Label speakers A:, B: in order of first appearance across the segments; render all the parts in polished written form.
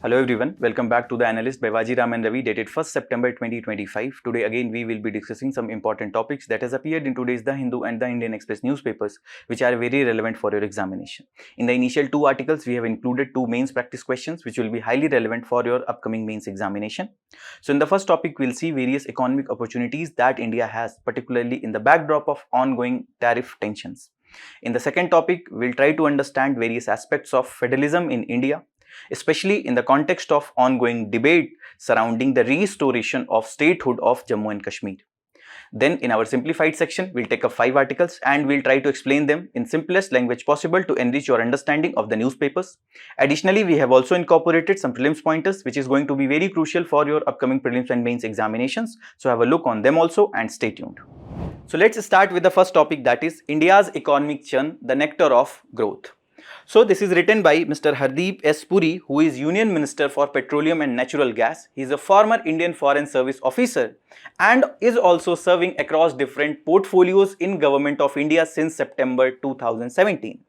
A: Hello everyone, welcome back to the Analyst by Vajiram and Ravi, dated 1st September 2025. Today again we will be discussing some important topics that has appeared in today's The Hindu and the Indian Express newspapers, which are very relevant for your examination. In the initial two articles, we have included two mains practice questions which will be highly relevant for your upcoming mains examination. So in the first topic, we'll see various economic opportunities that India has, particularly in the backdrop of ongoing tariff tensions. In the second topic, we'll try to understand various aspects of federalism in India, especially in the context of ongoing debate surrounding the restoration of statehood of Jammu and Kashmir. Then in our simplified section, we'll take up 5 articles and we'll try to explain them in simplest language possible to enrich your understanding of the newspapers. Additionally, we have also incorporated some prelims pointers which is going to be very crucial for your upcoming prelims and mains examinations. So have a look on them also and stay tuned. So let's start with the first topic, that is India's economic churn, the nectar of growth. So this is written by Mr. Hardeep S. Puri, who is Union Minister for Petroleum and Natural Gas. He is a former Indian Foreign Service officer and is also serving across different portfolios in Government of India since September 2017.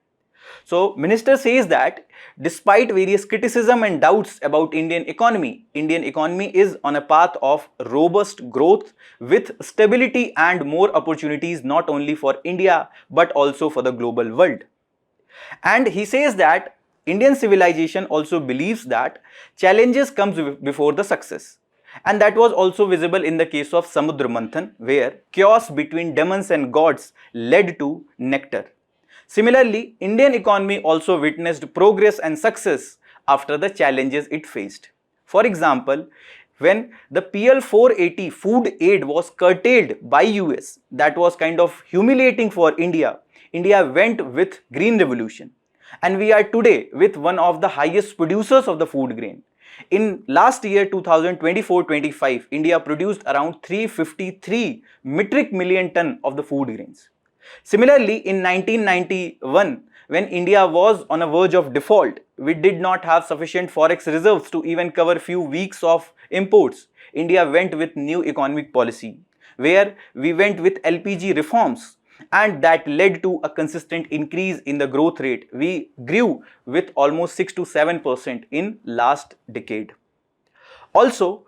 A: So Minister says that despite various criticism and doubts about Indian economy is on a path of robust growth with stability and more opportunities not only for India but also for the global world. And he says that Indian civilization also believes that challenges comes before the success. And that was also visible in the case of Samudra Manthan, where chaos between demons and gods led to nectar. Similarly, Indian economy also witnessed progress and success after the challenges it faced. For example, when the PL 480 food aid was curtailed by US, that was kind of humiliating for India. India went with green revolution, and we are today with one of the highest producers of the food grain. In last year 2024-25, India produced around 353 metric million ton of the food grains. Similarly, in 1991, when India was on a verge of default, we did not have sufficient forex reserves to even cover few weeks of imports. India went with new economic policy, where we went with LPG reforms, and that led to a consistent increase in the growth rate. We grew with almost 6 to 7% in last decade. Also,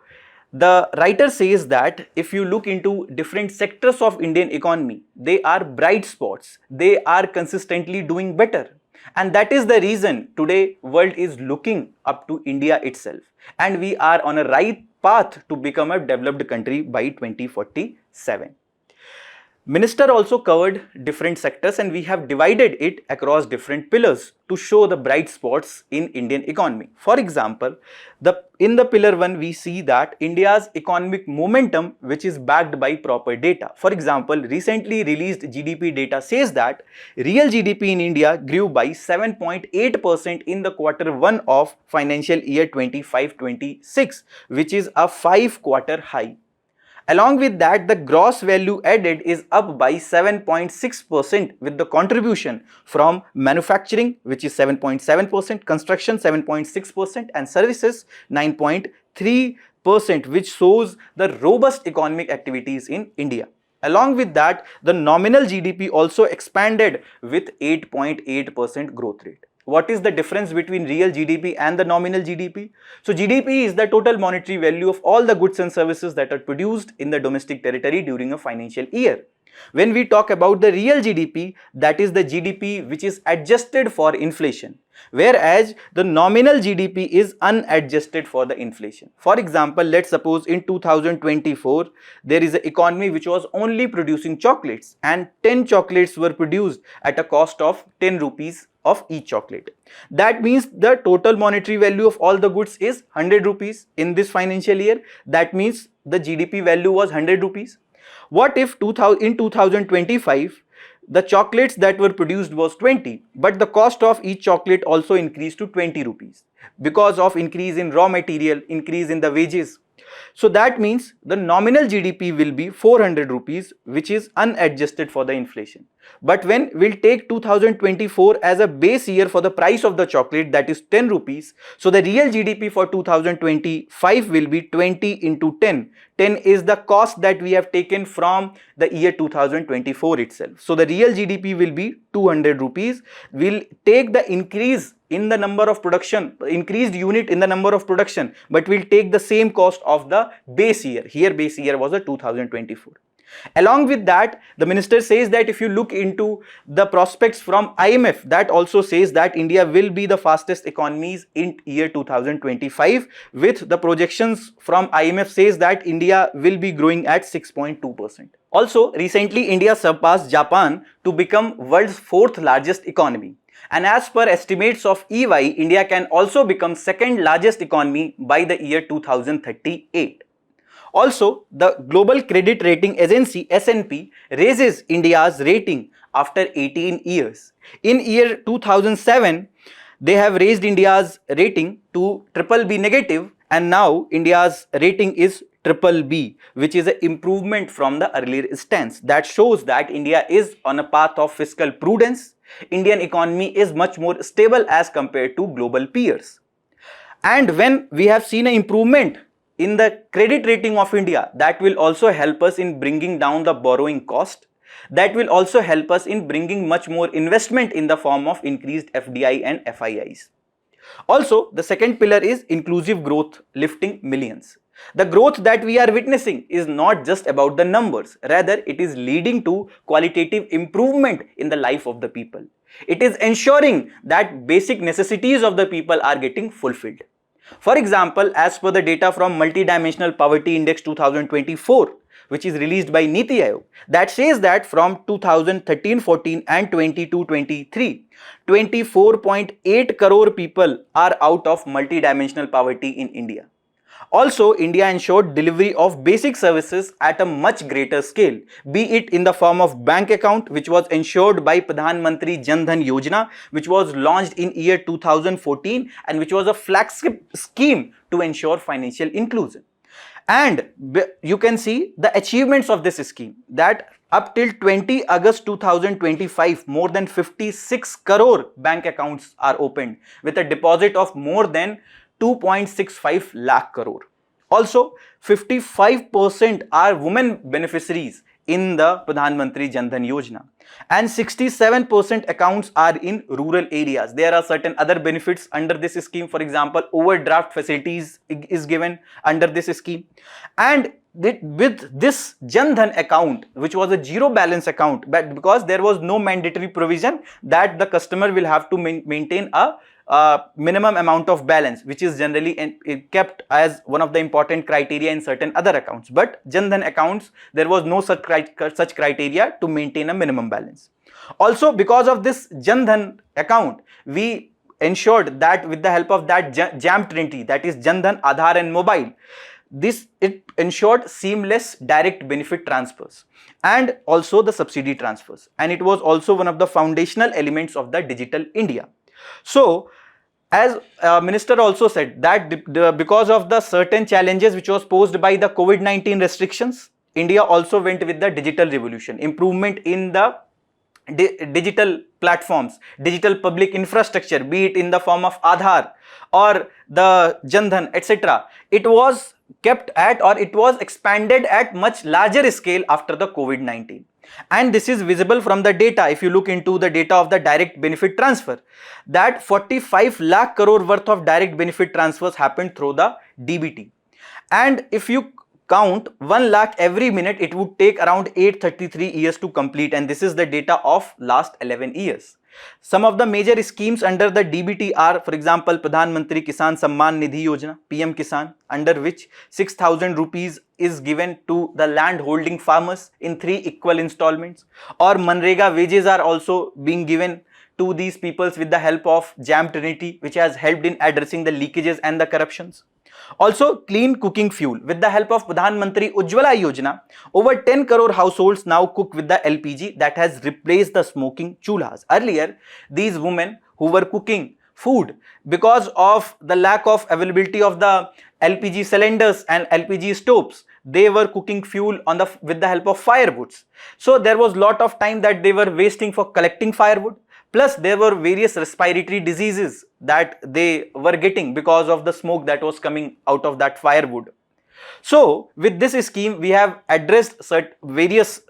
A: the writer says that if you look into different sectors of Indian economy, they are bright spots. They are consistently doing better. And that is the reason today world is looking up to India itself. And we are on a right path to become a developed country by 2047. Minister also covered different sectors and we have divided it across different pillars to show the bright spots in Indian economy. For example, in the pillar 1 we see that India's economic momentum, which is backed by proper data. For example, recently released GDP data says that real GDP in India grew by 7.8% in the quarter 1 of financial year 25-26, which is a 5-quarter high. Along with that, the gross value added is up by 7.6% with the contribution from manufacturing, which is 7.7%, construction 7.6% and services 9.3%, which shows the robust economic activities in India. Along with that, the nominal GDP also expanded with 8.8% growth rate. What is the difference between real GDP and the nominal GDP? So GDP is the total monetary value of all the goods and services that are produced in the domestic territory during a financial year. When we talk about the real GDP, that is the GDP which is adjusted for inflation, whereas the nominal GDP is unadjusted for the inflation. For example, let's suppose in 2024, there is an economy which was only producing chocolates and 10 chocolates were produced at a cost of 10 rupees of each chocolate. That means the total monetary value of all the goods is 100 rupees in this financial year. That means the GDP value was 100 rupees. What if in 2025, the chocolates that were produced was 20, but the cost of each chocolate also increased to 20 rupees because of increase in raw material, increase in the wages. So that means the nominal GDP will be 400 rupees, which is unadjusted for the inflation. But when we'll take 2024 as a base year for the price of the chocolate, that is 10 rupees. So the real GDP for 2025 will be 20 into 10. 10 is the cost that we have taken from the year 2024 itself. So the real GDP will be 200 rupees. We'll take the increase in the number of production, increased unit in the number of production, but we'll take the same cost of the base year. Here base year was the 2024. Along with that, the minister says that if you look into the prospects from IMF, that also says that India will be the fastest economies in year 2025, with the projections from IMF says that India will be growing at 6.2%. Also, recently India surpassed Japan to become world's fourth largest economy. And as per estimates of EY, India can also become second largest economy by the year 2038. Also, the global credit rating agency S&P raises India's rating after 18 years. In year 2007, they have raised India's rating to BBB negative, and now India's rating is BBB, which is an improvement from the earlier stance. That shows that India is on a path of fiscal prudence. Indian economy is much more stable as compared to global peers. And when we have seen an improvement in the credit rating of India, that will also help us in bringing down the borrowing cost. That will also help us in bringing much more investment in the form of increased FDI and FIIs. Also, the second pillar is inclusive growth, lifting millions. The growth that we are witnessing is not just about the numbers, rather it is leading to qualitative improvement in the life of the people. It is ensuring that basic necessities of the people are getting fulfilled. For example, as per the data from Multidimensional Poverty Index 2024, which is released by Niti Aayog, that says that from 2013-14 and 22-23, 24.8 crore people are out of multidimensional poverty in India. Also, India ensured delivery of basic services at a much greater scale, be it in the form of bank account, which was ensured by Pradhan Mantri Jan Dhan Yojana, which was launched in year 2014 and which was a flagship scheme to ensure financial inclusion. And you can see the achievements of this scheme, that up till 20 August 2025, more than 56 crore bank accounts are opened with a deposit of more than 2.65 lakh crore. Also, 55% are women beneficiaries in the Pradhan Mantri Jan Dhan Yojana, and 67% accounts are in rural areas. There are certain other benefits under this scheme. For example, overdraft facilities is given under this scheme. And with this Jan Dhan account, which was a zero balance account, but because there was no mandatory provision that the customer will have to maintain a minimum amount of balance, which is generally kept as one of the important criteria in certain other accounts. But Jan Dhan accounts, there was no such criteria to maintain a minimum balance. Also, because of this Jan Dhan account, we ensured that with the help of that JAM Trinity, that is Jan Dhan, Aadhaar and Mobile, it ensured seamless direct benefit transfers and also the subsidy transfers, and it was also one of the foundational elements of the Digital India. So, as Minister also said that because of the certain challenges which was posed by the COVID-19 restrictions, India also went with the digital revolution, improvement in the digital platforms, digital public infrastructure, be it in the form of Aadhaar or the Jan Dhan, etc. It was kept at, or it was expanded at much larger scale after the COVID-19. And this is visible from the data. If you look into the data of the direct benefit transfer, that 45 lakh crore worth of direct benefit transfers happened through the DBT. And if you count 1 lakh every minute, it would take around 833 years to complete, and this is the data of last 11 years. Some of the major schemes under the DBT are, for example, Pradhan Mantri Kisan Samman Nidhi Yojana, PM Kisan, under which 6,000 rupees is given to the land holding farmers in 3 equal installments, or Manrega wages are also being given to these peoples with the help of JAM Trinity, which has helped in addressing the leakages and the corruptions. Also, clean cooking fuel. With the help of Pradhan Mantri Ujjwala Yojana, over 10 crore households now cook with the LPG that has replaced the smoking chulhas. Earlier, these women who were cooking food, because of the lack of availability of the LPG cylinders and LPG stoves, they were cooking fuel with the help of firewoods. So there was lot of time that they were wasting for collecting firewood. Plus, there were various respiratory diseases that they were getting because of the smoke that was coming out of that firewood. So with this scheme, we have addressed various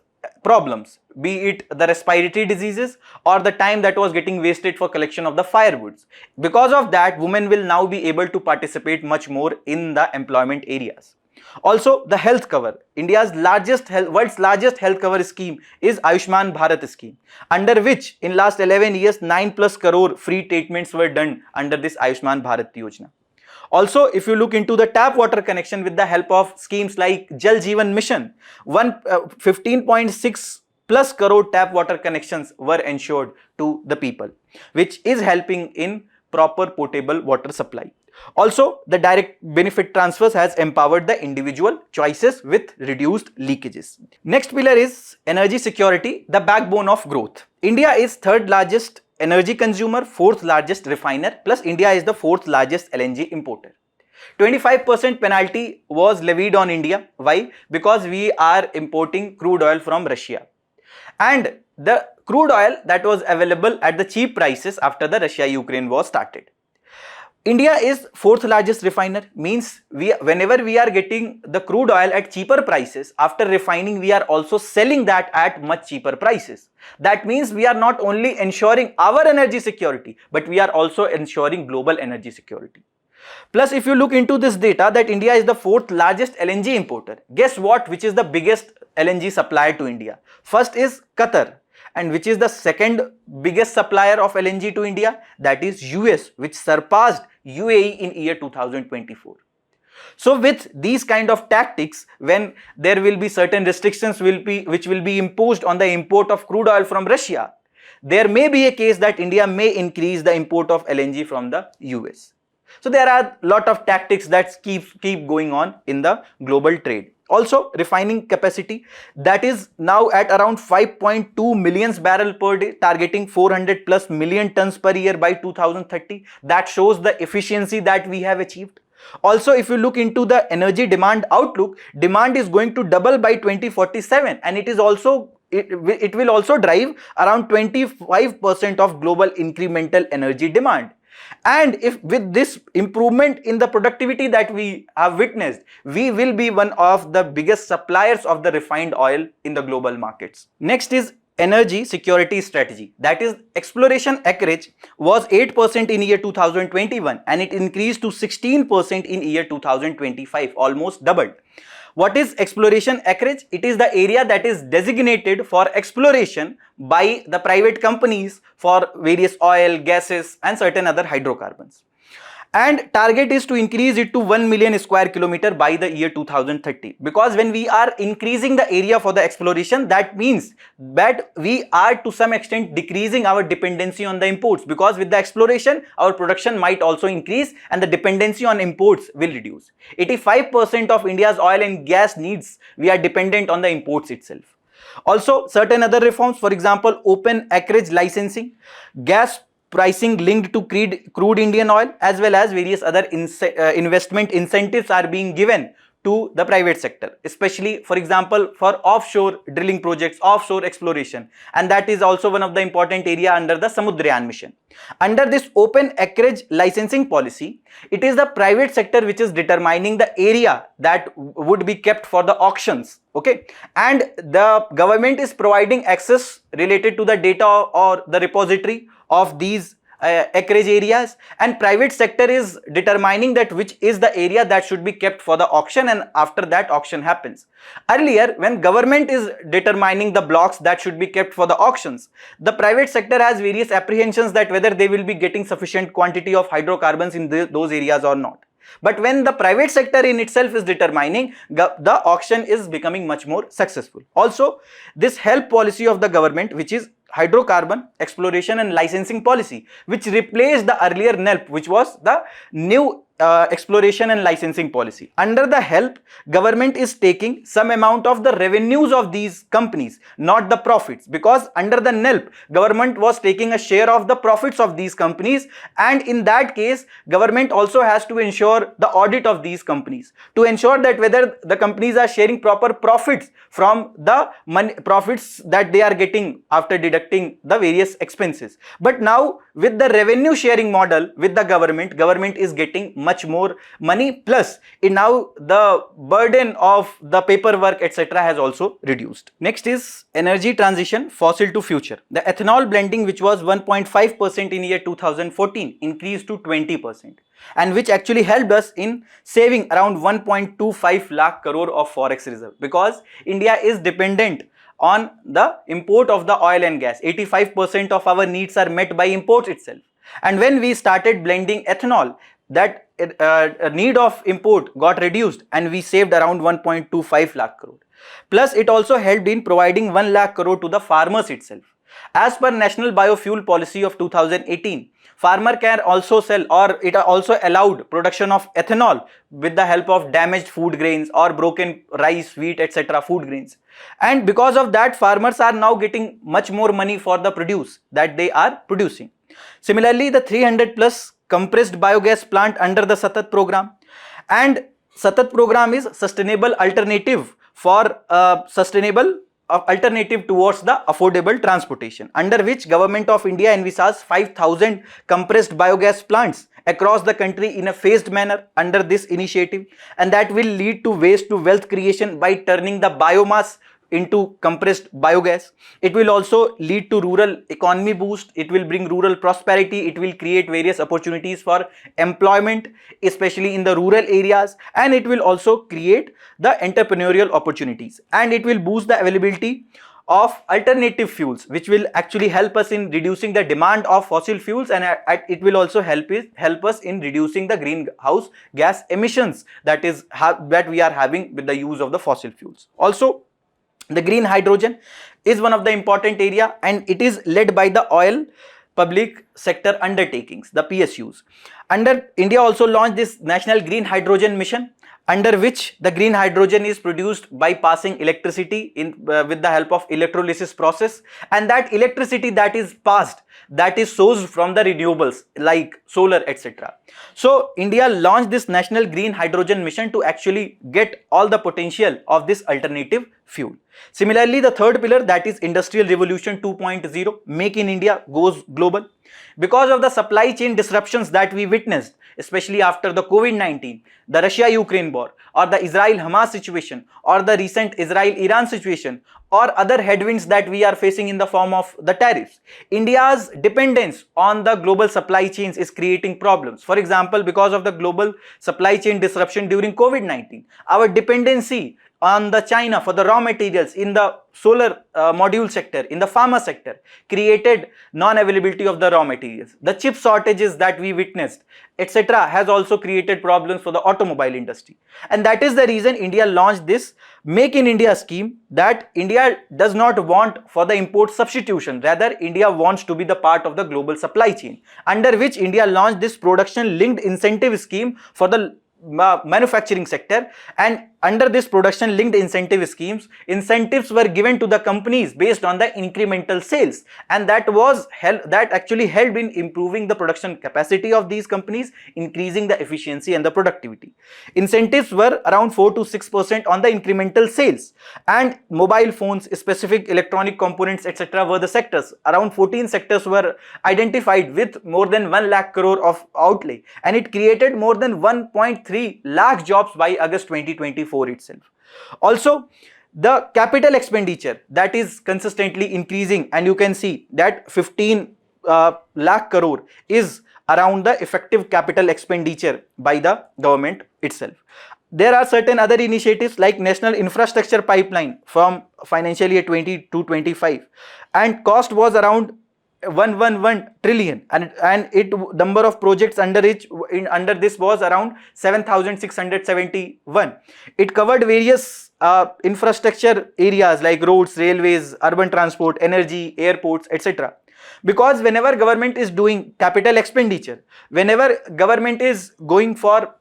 A: problems, be it the respiratory diseases or the time that was getting wasted for collection of the firewoods. Because of that, women will now be able to participate much more in the employment areas. Also, the health cover. World's largest health cover scheme is Ayushman Bharat scheme, under which in last 11 years 9+ crore free treatments were done under this Ayushman Bharat Yojana. Also, if you look into the tap water connection with the help of schemes like Jal Jeevan Mission, 15.6+ crore tap water connections were ensured to the people, which is helping in proper potable water supply. Also, the direct benefit transfers has empowered the individual choices with reduced leakages. Next pillar is energy security, the backbone of growth. India is third largest energy consumer, fourth largest refiner, plus India is the fourth largest LNG importer. 25% penalty was levied on India. Why? Because we are importing crude oil from Russia. And the crude oil that was available at the cheap prices after the Russia-Ukraine war started. India is fourth largest refiner, means whenever we are getting the crude oil at cheaper prices, after refining we are also selling that at much cheaper prices. That means we are not only ensuring our energy security, but we are also ensuring global energy security. Plus, if you look into this data that India is the fourth largest LNG importer, guess what, which is the biggest LNG supplier to India? First is Qatar. And which is the second biggest supplier of LNG to India? That is US, which surpassed UAE in year 2024. So with these kind of tactics, when there will be certain restrictions which will be imposed on the import of crude oil from Russia, there may be a case that India may increase the import of LNG from the US. So there are a lot of tactics that keep going on in the global trade. Also, refining capacity that is now at around 5.2 million barrels per day, targeting 400+ million tons per year by 2030. That shows the efficiency that we have achieved. Also, if you look into the energy demand outlook, demand is going to double by 2047, and it will also drive around 25% of global incremental energy demand. And if with this improvement in the productivity that we have witnessed, we will be one of the biggest suppliers of the refined oil in the global markets. Next is energy security strategy. That is, exploration acreage was 8% in year 2021 and it increased to 16% in year 2025, almost doubled. What is exploration acreage? It is the area that is designated for exploration by the private companies for various oil, gases and certain other hydrocarbons. And target is to increase it to 1 million square kilometer by the year 2030. Because when we are increasing the area for the exploration, that means that we are to some extent decreasing our dependency on the imports, because with the exploration our production might also increase and the dependency on imports will reduce. 85% of India's oil and gas needs, we are dependent on the imports itself. Also, certain other reforms, for example, open acreage licensing, gas pricing linked to crude Indian oil, as well as various other investment incentives are being given to the private sector, especially, for example, for offshore drilling projects, offshore exploration, and that is also one of the important area under the Samudrayan mission. Under this open acreage licensing policy, it is the private sector which is determining the area that would be kept for the auctions, okay, and the government is providing access related to the data or the repository of these acreage areas, and private sector is determining that which is the area that should be kept for the auction, and after that auction happens. Earlier, when government is determining the blocks that should be kept for the auctions, the private sector has various apprehensions that whether they will be getting sufficient quantity of hydrocarbons in those areas or not. But when the private sector in itself is determining, the auction is becoming much more successful. Also, this HELP policy of the government, which is Hydrocarbon Exploration and Licensing Policy, which replaced the earlier NELP, which was the new exploration and licensing policy. Under the HELP, government is taking some amount of the revenues of these companies, not the profits, because under the NELP, government was taking a share of the profits of these companies, and in that case, government also has to ensure the audit of these companies to ensure that whether the companies are sharing proper profits from the profits that they are getting after deducting conducting the various expenses. But now with the revenue sharing model with the government is getting much more money, plus now the burden of the paperwork etc. has also reduced. Next is energy transition, fossil to future. The ethanol blending, which was 1.5% in year 2014, increased to 20%, and which actually helped us in saving around 1.25 lakh crore of forex reserve, because India is dependent on the import of the oil and gas. 85% of our needs are met by imports itself, and when we started blending ethanol, that need of import got reduced and we saved around 1.25 lakh crore. Plus it also helped in providing 1 lakh crore to the farmers itself. As per National Biofuel Policy of 2018, farmer can also sell, or it also allowed production of ethanol with the help of damaged food grains or broken rice, wheat etc. food grains. And because of that, farmers are now getting much more money for the produce that they are producing. Similarly, the 300 plus compressed biogas plant under the Satat program, and Satat program is sustainable alternative for sustainable alternative towards the affordable transportation, under which Government of India envisages 5,000 compressed biogas plants across the country in a phased manner under this initiative, and that will lead to waste to wealth creation by turning the biomass into compressed biogas. It will also lead to rural economy boost, it will bring rural prosperity, it will create various opportunities for employment especially in the rural areas, and it will also create the entrepreneurial opportunities, and it will boost the availability of alternative fuels, which will actually help us in reducing the demand of fossil fuels, and it will also help us in reducing the greenhouse gas emissions that we are having with the use of the fossil fuels. Also, the green hydrogen is one of the important area, and it is led by the oil public sector undertakings, the PSUs. India also launched this National Green Hydrogen Mission, under which the green hydrogen is produced by passing electricity with the help of electrolysis process, and that electricity that is passed, that is sourced from the renewables like solar etc. So India launched this National Green Hydrogen Mission to actually get all the potential of this alternative fuel. Similarly, the third pillar, that is Industrial Revolution 2.0, Make in India goes global. Because of the supply chain disruptions that we witnessed, especially after the COVID-19, the Russia-Ukraine war, or the Israel-Hamas situation, or the recent Israel-Iran situation, or other headwinds that we are facing in the form of the tariffs, India's dependence on the global supply chains is creating problems. For example, because of the global supply chain disruption during COVID-19, our dependency on the China for the raw materials in the solar module sector, in the pharma sector, created non-availability of the raw materials. The chip shortages that we witnessed, etc., has also created problems for the automobile industry. And that is the reason India launched this Make in India scheme, that India does not want for the import substitution, rather India wants to be the part of the global supply chain, under which India launched this production linked incentive scheme for the manufacturing sector. And under this production linked incentive schemes, incentives were given to the companies based on the incremental sales, and that actually helped in improving the production capacity of these companies, increasing the efficiency and the productivity. Incentives were around 4 to 6% on the incremental sales, and mobile phones, specific electronic components etc. were the sectors. Around 14 sectors were identified with more than 1 lakh crore of outlay, and it created more than 1.3 lakh jobs by August 2024 itself. Also, the capital expenditure that is consistently increasing, and you can see that 15 lakh crore is around the effective capital expenditure by the government itself. There are certain other initiatives like National Infrastructure Pipeline from financial year 20 to 25, and cost was around 111 trillion, and number of projects under this was around 7,671. It covered various infrastructure areas like roads, railways, urban transport, energy, airports, etc. Because whenever government is doing capital expenditure, whenever government is going for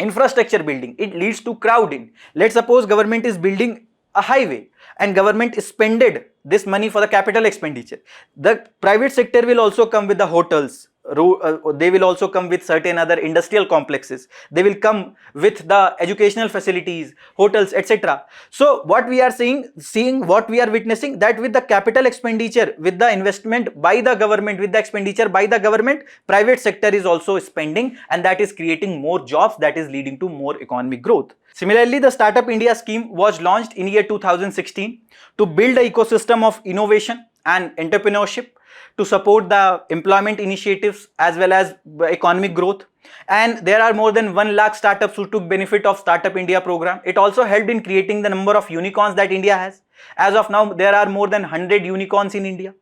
A: infrastructure building, it leads to crowding. Let's suppose government is building a highway and government spended this money for the capital expenditure. The private sector will also come with the hotels, they will also come with certain other industrial complexes. They will come with the educational facilities, hotels, etc. So what we are seeing, what we are witnessing, that with the capital expenditure, with the investment by the government, with the expenditure by the government, private sector is also spending, and that is creating more jobs, that is leading to more economic growth. Similarly, the Startup India scheme was launched in year 2016 to build an ecosystem of innovation and entrepreneurship, to support the employment initiatives as well as economic growth. And there are more than 1 lakh startups who took benefit of Startup India program. It also helped in creating the number of unicorns that India has. As of now, there are more than 100 unicorns in India.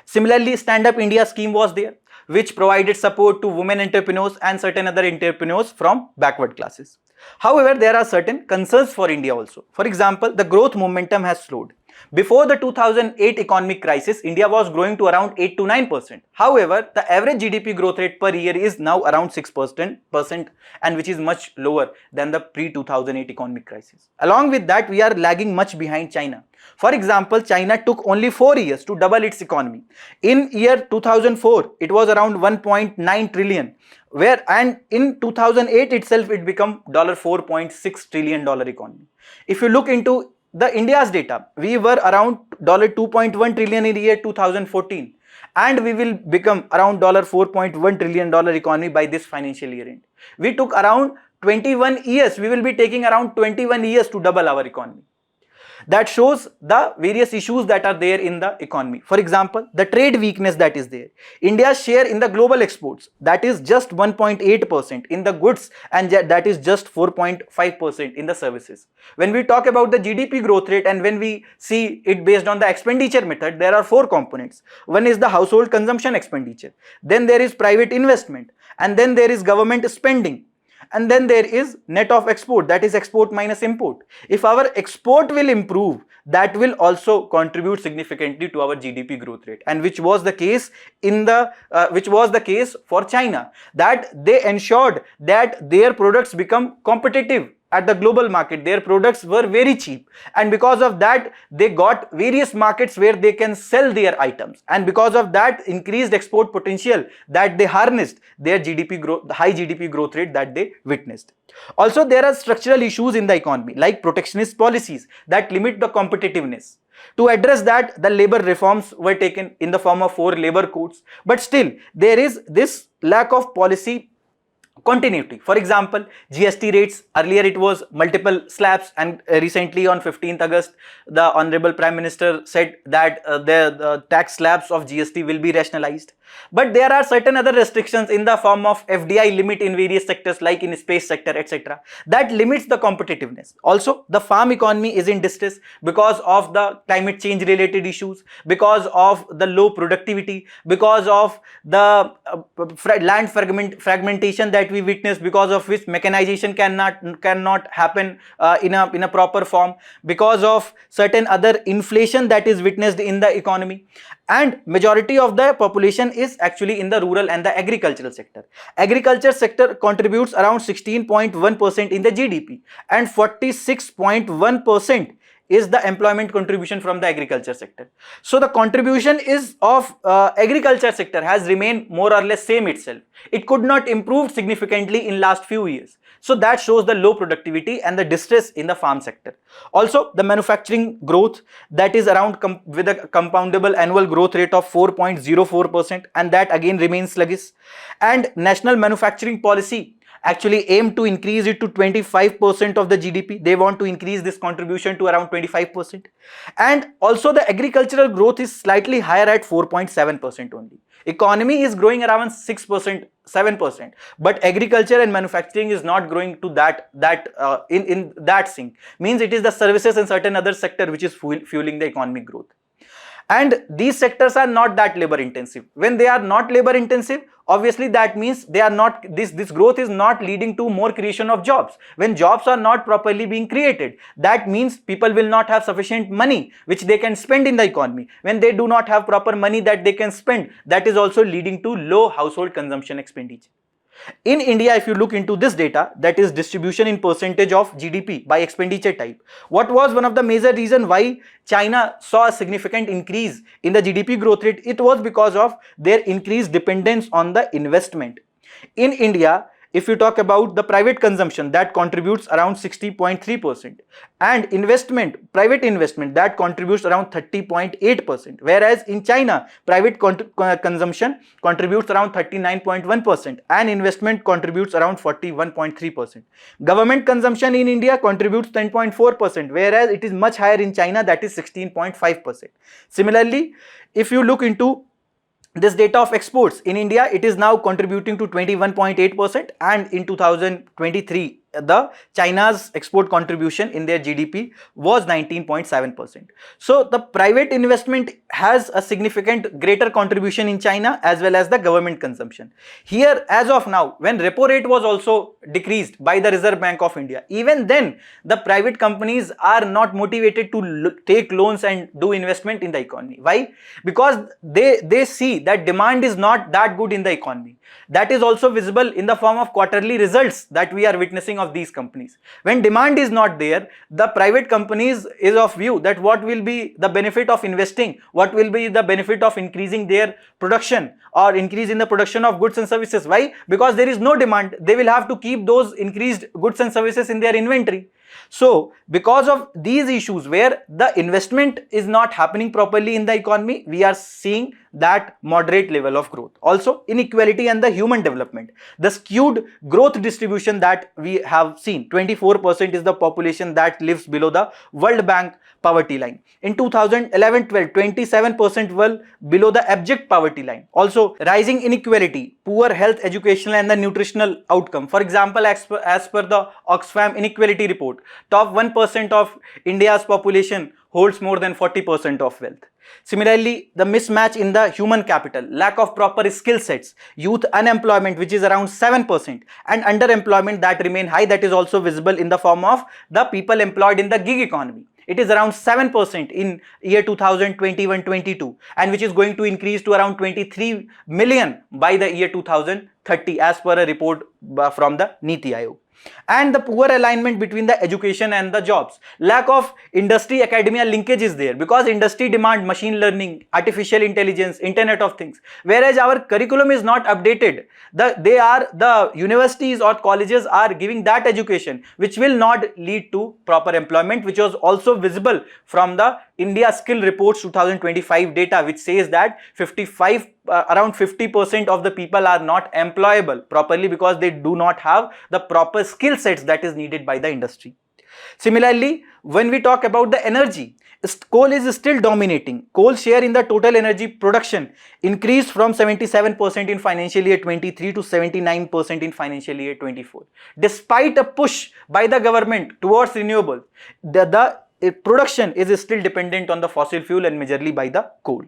A: Similarly, Stand Up India scheme was there, which provided support to women entrepreneurs and certain other entrepreneurs from backward classes. However, there are certain concerns for India also. For example, the growth momentum has slowed. Before the 2008 economic crisis, India was growing to around 8 to 9%. However, the average GDP growth rate per year is now around 6%, and which is much lower than the pre-2008 economic crisis. Along with that, we are lagging much behind China. For example, China took only 4 years to double its economy. In year 2004, it was around 1.9 trillion, and in 2008 itself it became $4.6 trillion economy. If you look into the India's data, we were around $2.1 trillion in year 2014, and we will become around $4.1 trillion economy by this financial year end. We took around 21 years, we will be taking around 21 years to double our economy. That shows the various issues that are there in the economy. For example, the trade weakness that is there. India's share in the global exports, that is just 1.8% in the goods, and that is just 4.5% in the services. When we talk about the GDP growth rate, and when we see it based on the expenditure method, there are 4 components. One is the household consumption expenditure, then there is private investment, and then there is government spending, and then there is net of export, that is export minus import. If our export will improve, that will also contribute significantly to our GDP growth rate, and which was the case for China, that they ensured that their products become competitive at the global market. Their products were very cheap, and because of that they got various markets where they can sell their items, and because of that increased export potential that they harnessed, their GDP growth, the high GDP growth rate that they witnessed. Also, there are structural issues in the economy like protectionist policies that limit the competitiveness. To address that, the labor reforms were taken in the form of 4 labor codes, but still there is this lack of policy continuity. For example, GST rates, earlier it was multiple slabs, and recently on 15th August the Honorable Prime Minister said that the tax slabs of GST will be rationalized. But there are certain other restrictions in the form of FDI limit in various sectors like in space sector, etc. that limits the competitiveness. Also, the farm economy is in distress because of the climate change related issues, because of the low productivity, because of the land fragmentation that we witness, because of which mechanization cannot happen in a proper form, because of certain other inflation that is witnessed in the economy. And majority of the population is actually in the rural and the agricultural sector. Agriculture sector contributes around 16.1% in the GDP, and 46.1% is the employment contribution from the agriculture sector. So the contribution is of agriculture sector has remained more or less same itself. It could not improve significantly in last few years. So that shows the low productivity and the distress in the farm sector. Also, the manufacturing growth, that is around with a compoundable annual growth rate of 4.04%, and that again remains sluggish. And national manufacturing policy actually aim to increase it to 25% of the GDP. They want to increase this contribution to around 25%. And also the agricultural growth is slightly higher at 4.7% only. Economy is growing around 6%, 7%, but agriculture and manufacturing is not growing to in that sync. Means it is the services and certain other sector which is fueling the economic growth. And these sectors are not that labor intensive. When they are not labor intensive, obviously that means they are not, this growth is not leading to more creation of jobs. When jobs are not properly being created, that means people will not have sufficient money which they can spend in the economy. When they do not have proper money that they can spend, that is also leading to low household consumption expenditure. In India, if you look into this data, that is distribution in percentage of GDP by expenditure type, what was one of the major reasons why China saw a significant increase in the GDP growth rate? It was because of their increased dependence on the investment. In India, if you talk about the private consumption, that contributes around 60.3%, and private investment, that contributes around 30.8%, whereas in China, private consumption contributes around 39.1% and investment contributes around 41.3%. Government consumption in India contributes 10.4%, whereas it is much higher in China, that is 16.5%. Similarly, if you look into this data of exports in India, it is now contributing to 21.8%, and in 2023 the China's export contribution in their GDP was 19.7%. So the private investment has a significant greater contribution in China as well as the government consumption. Here, as of now, when repo rate was also decreased by the Reserve Bank of India, even then the private companies are not motivated to take loans and do investment in the economy. Why? Because they see that demand is not that good in the economy. That is also visible in the form of quarterly results that we are witnessing of these companies. When demand is not there, the private companies is of view that what will be the benefit of investing, what will be the benefit of increasing their production or increase in the production of goods and services. Why? Because there is no demand. They will have to keep those increased goods and services in their inventory. So because of these issues where the investment is not happening properly in the economy, we are seeing that moderate level of growth. Also, inequality and the human development, the skewed growth distribution that we have seen, 24% is the population that lives below the World Bank poverty line. In 2011-12, 27% were below the abject poverty line. Also, rising inequality, poor health, educational and the nutritional outcome. For example, as per the Oxfam inequality report, top 1% of India's population holds more than 40% of wealth. Similarly, the mismatch in the human capital, lack of proper skill sets, youth unemployment which is around 7%, and underemployment that remain high, that is also visible in the form of the people employed in the gig economy. It is around 7% in year 2021-22, and which is going to increase to around 23 million by the year 2030 as per a report from the Niti Aayog. And the poor alignment between the education and the jobs, lack of industry academia linkage is there, because industry demand machine learning, artificial intelligence, internet of things, whereas our curriculum is not updated. The universities or colleges are giving that education which will not lead to proper employment, which was also visible from the India Skill Reports 2025 data, which says that around 50% of the people are not employable properly because they do not have the proper skill sets that is needed by the industry. Similarly, when we talk about the energy, coal is still dominating. Coal share in the total energy production increased from 77% in financial year 23 to 79% in financial year 24. Despite a push by the government towards renewables, the production is still dependent on the fossil fuel and majorly by the coal.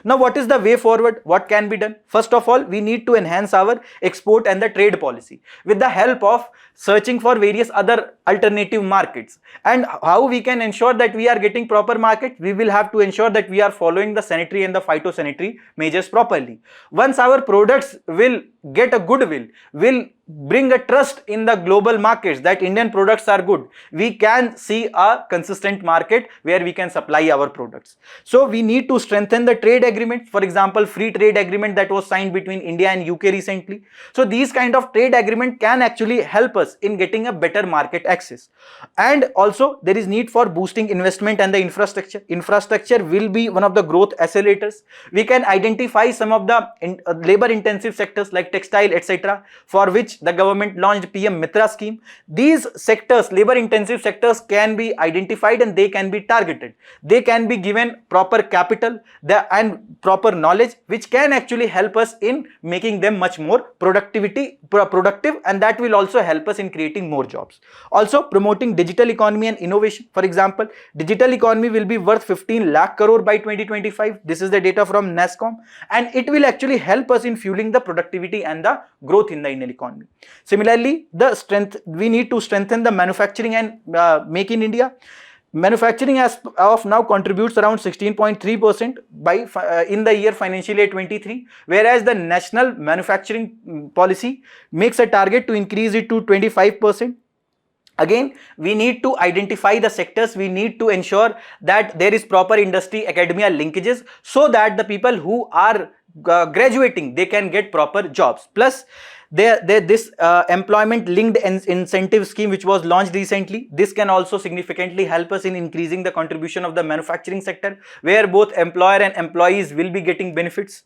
A: Now, what is the way forward? What can be done? First of all, we need to enhance our export and the trade policy with the help of searching for various other alternative markets. And how we can ensure that we are getting proper market? We will have to ensure that we are following the sanitary and the phytosanitary measures properly. Once our products will get a goodwill, will bring a trust in the global markets that Indian products are good, we can see a consistent market where we can supply our products. So we need to strengthen the trade agreement. For example, free trade agreement that was signed between India and UK recently. So these kind of trade agreement can actually help us in getting a better market access. And also there is need for boosting investment and the infrastructure. Infrastructure will be one of the growth accelerators. We can identify some of the labor intensive sectors like textile, etc., for which the government launched PM Mitra scheme. These sectors, labor intensive sectors, can be identified and they can be targeted. They can be given proper capital and proper knowledge, which can actually help us in making them much more productive, and that will also help us in creating more jobs. Also, promoting digital economy and innovation. For example, digital economy will be worth 15 lakh crore by 2025. This is the data from NASSCOM, and it will actually help us in fueling the productivity and the growth in the Indian economy. Similarly, we need to strengthen the manufacturing and make in India. Manufacturing as of now contributes around 16.3% in the year financial year 23, whereas the national manufacturing policy makes a target to increase it to 25%. Again, we need to identify the sectors, we need to ensure that there is proper industry academia linkages so that the people who are graduating, they can get proper jobs. Plus, this employment linked incentive scheme which was launched recently, this can also significantly help us in increasing the contribution of the manufacturing sector, where both employer and employees will be getting benefits.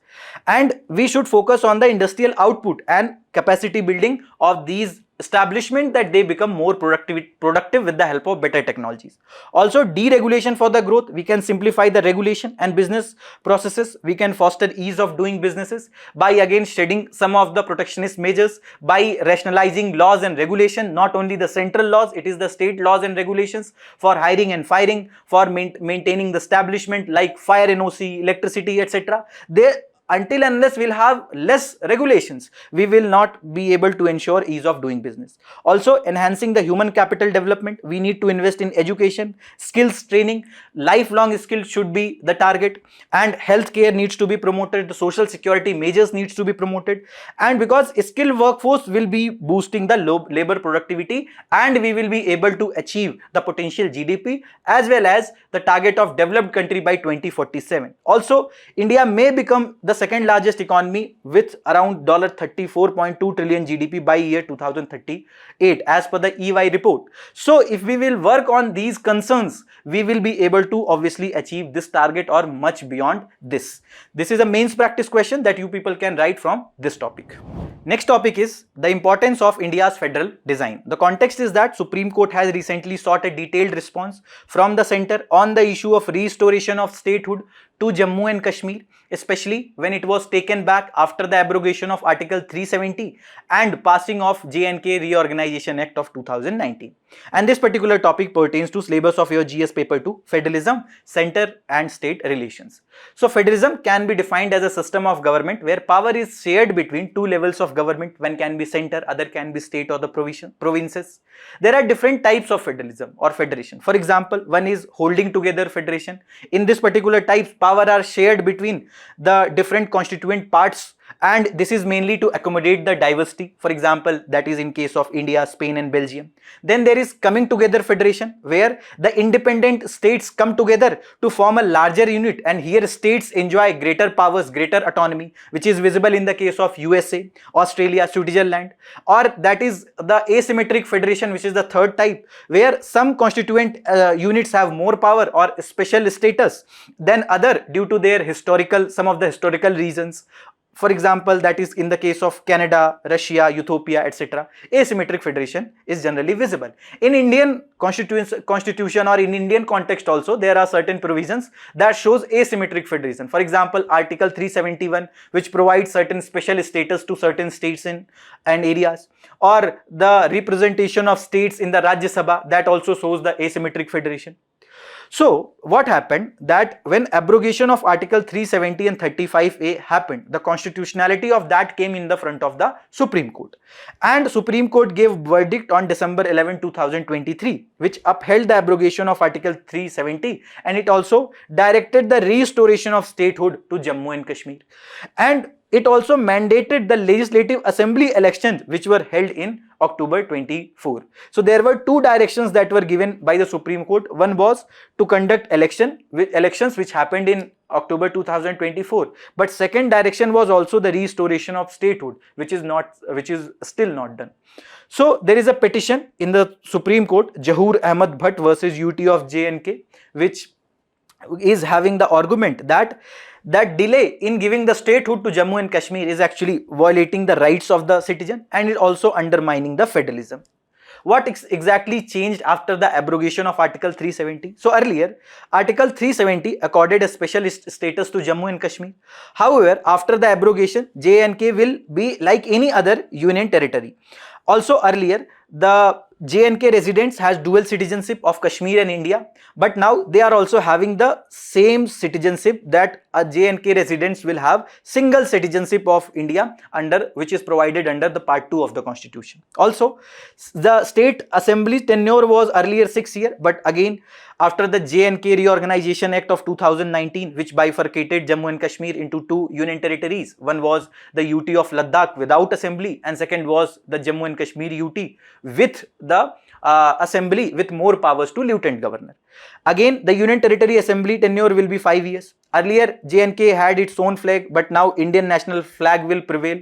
A: And we should focus on the industrial output and capacity building of these establishment, that they become more productive with the help of better technologies. Also, deregulation for the growth, we can simplify the regulation and business processes, we can foster ease of doing businesses by again shedding some of the protectionist measures, by rationalizing laws and regulation, not only the central laws, it is the state laws and regulations for hiring and firing, for maintaining the establishment like fire NOC, electricity, etc. Until unless we'll have less regulations, we will not be able to ensure ease of doing business. Also, enhancing the human capital development, we need to invest in education, skills training, lifelong skills should be the target, and healthcare needs to be promoted, the social security measures needs to be promoted, and because skilled workforce will be boosting the labor productivity, and we will be able to achieve the potential GDP as well as the target of developed country by 2047. Also, India may become the second largest economy with around $34.2 trillion GDP by year 2038 as per the EY report. So if we will work on these concerns, we will be able to obviously achieve this target or much beyond this. This is a mains practice question that you people can write from this topic. Next topic is the importance of India's federal design. The context is that Supreme Court has recently sought a detailed response from the center on the issue of restoration of statehood to Jammu and Kashmir, especially when it was taken back after the abrogation of Article 370 and passing of J&K Reorganization Act of 2019. And this particular topic pertains to syllabus of your GS paper 2, federalism, center and state relations. So federalism can be defined as a system of government where power is shared between two levels of government. One can be center, other can be state or the provinces. There are different types of federalism or federation. For example, one is holding together federation. In this particular type, power are shared between the different constituent parts, and this is mainly to accommodate the diversity. For example, that is in case of India, Spain and Belgium. Then there is coming together federation, where the independent states come together to form a larger unit, and here states enjoy greater powers, greater autonomy, which is visible in the case of USA, Australia, Switzerland. Or that is the asymmetric federation, which is the third type, where some constituent units have more power or special status than other due to their some of the historical reasons. For example, that is in the case of Canada, Russia, Ethiopia, etc. Asymmetric federation is generally visible. In Indian constitution or in Indian context also, there are certain provisions that shows asymmetric federation. For example, Article 371, which provides certain special status to certain states and areas, or the representation of states in the Rajya Sabha, that also shows the asymmetric federation. So what happened that when abrogation of Article 370 and 35A happened, the constitutionality of that came in the front of the Supreme Court, and Supreme Court gave verdict on December 11, 2023, which upheld the abrogation of Article 370, and it also directed the restoration of statehood to Jammu and Kashmir, and it also mandated the legislative assembly elections which were held in October 24. So there were two directions that were given by the Supreme Court. One was to conduct elections which happened in October 2024. But second direction was also the restoration of statehood, which is still not done. So there is a petition in the Supreme Court, Jahur Ahmad Bhatt versus UT of J&K, which is having the argument that delay in giving the statehood to Jammu and Kashmir is actually violating the rights of the citizen, and is also undermining the federalism. What exactly changed after the abrogation of Article 370? So earlier, Article 370 accorded a special status to Jammu and Kashmir. However, after the abrogation, J&K will be like any other union territory. Also earlier, the J&K residents has dual citizenship of Kashmir and India, but now they are also having the same citizenship that a J&K residents will have single citizenship of India, under which is provided under the part 2 of the constitution. Also, the state assembly tenure was earlier 6 years, but again after the J&K Reorganization Act of 2019, which bifurcated Jammu and Kashmir into 2 union territories. One was the UT of Ladakh without assembly, and second was the Jammu and Kashmir UT with the assembly with more powers to lieutenant governor. Again, the Union Territory Assembly tenure will be 5 years. Earlier, J&K had its own flag, but now Indian national flag will prevail.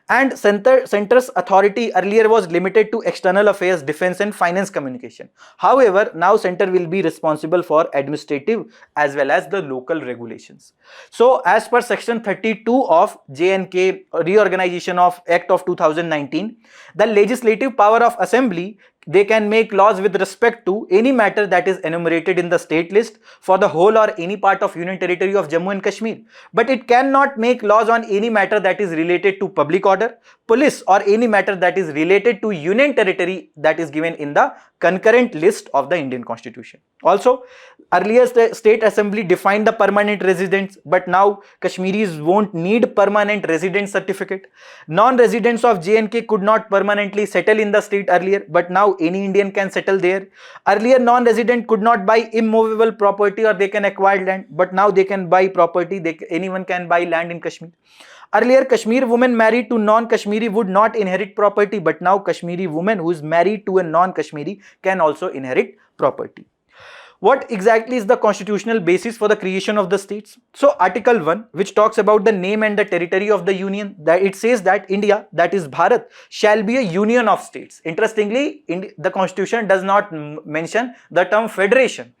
A: And center's authority earlier was limited to external affairs, defense and finance communication. However, now center will be responsible for administrative as well as the local regulations. So, as per section 32 of J&K Reorganization of Act of 2019, the legislative power of assembly, they can make laws with respect to any matter that is enumerated in the state list for the whole or any part of Union Territory of Jammu and Kashmir. But it cannot make laws on any matter that is related to public order, police or any matter that is related to Union Territory that is given in the concurrent list of the Indian Constitution. Also, earlier the state assembly defined the permanent residents, but now Kashmiris won't need permanent residence certificate. Non-residents of J&K could not permanently settle in the state earlier, but now any Indian can settle there. Earlier, non-resident could not buy immovable property or they can acquire land, but now they can buy property, anyone can buy land in Kashmir. Earlier, Kashmir women married to non-Kashmiri would not inherit property, but now Kashmiri woman who is married to a non-Kashmiri can also inherit property. What exactly is the constitutional basis for the creation of the states? So, Article 1, which talks about the name and the territory of the union, that it says that India, that is Bharat, shall be a union of states. Interestingly, the constitution does not mention the term federation.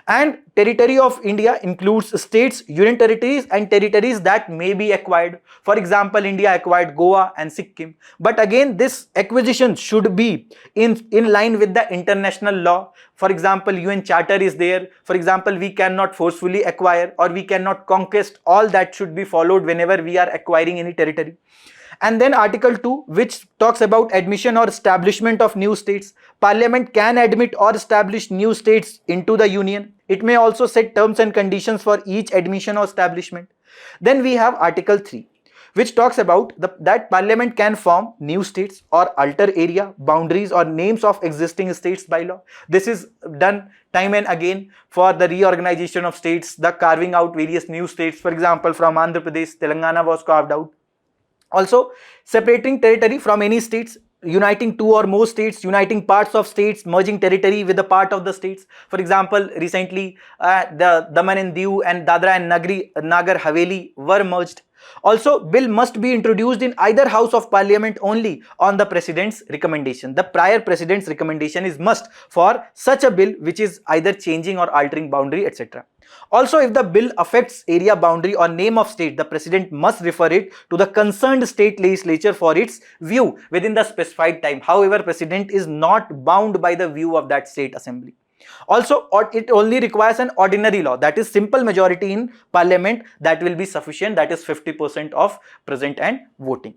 A: And territory of India includes states, union territories and territories that may be acquired. For example, India acquired Goa and Sikkim. But again, this acquisition should be in line with the international law. For example, UN Charter is there. For example, we cannot forcefully acquire or we cannot conquest. All that should be followed whenever we are acquiring any territory. And then Article 2, which talks about admission or establishment of new states. Parliament can admit or establish new states into the union. It may also set terms and conditions for each admission or establishment. Then we have Article 3, which talks about that Parliament can form new states or alter area, boundaries or names of existing states by law. This is done time and again for the reorganization of states, the carving out various new states. For example, from Andhra Pradesh, Telangana was carved out. Also, separating territory from any states, uniting two or more states, uniting parts of states, merging territory with a part of the states. For example, recently the Daman and Diu and Dadra and Nagar Haveli were merged. Also, bill must be introduced in either house of parliament only on the president's recommendation. The prior president's recommendation is must for such a bill which is either changing or altering boundary, etc. Also, if the bill affects area boundary or name of state, the president must refer it to the concerned state legislature for its view within the specified time. However, president is not bound by the view of that state assembly. Also, it only requires an ordinary law, that is simple majority in parliament, that will be sufficient, that is 50% of present and voting.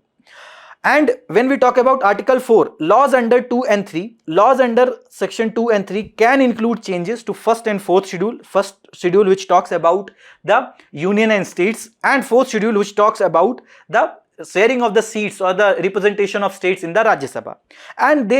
A: And when we talk about Article 4, laws under 2 and 3, laws under section 2 and 3 can include changes to first and fourth schedule. First schedule which talks about the union and states, and fourth schedule which talks about the sharing of the seats or the representation of states in the Rajya Sabha. And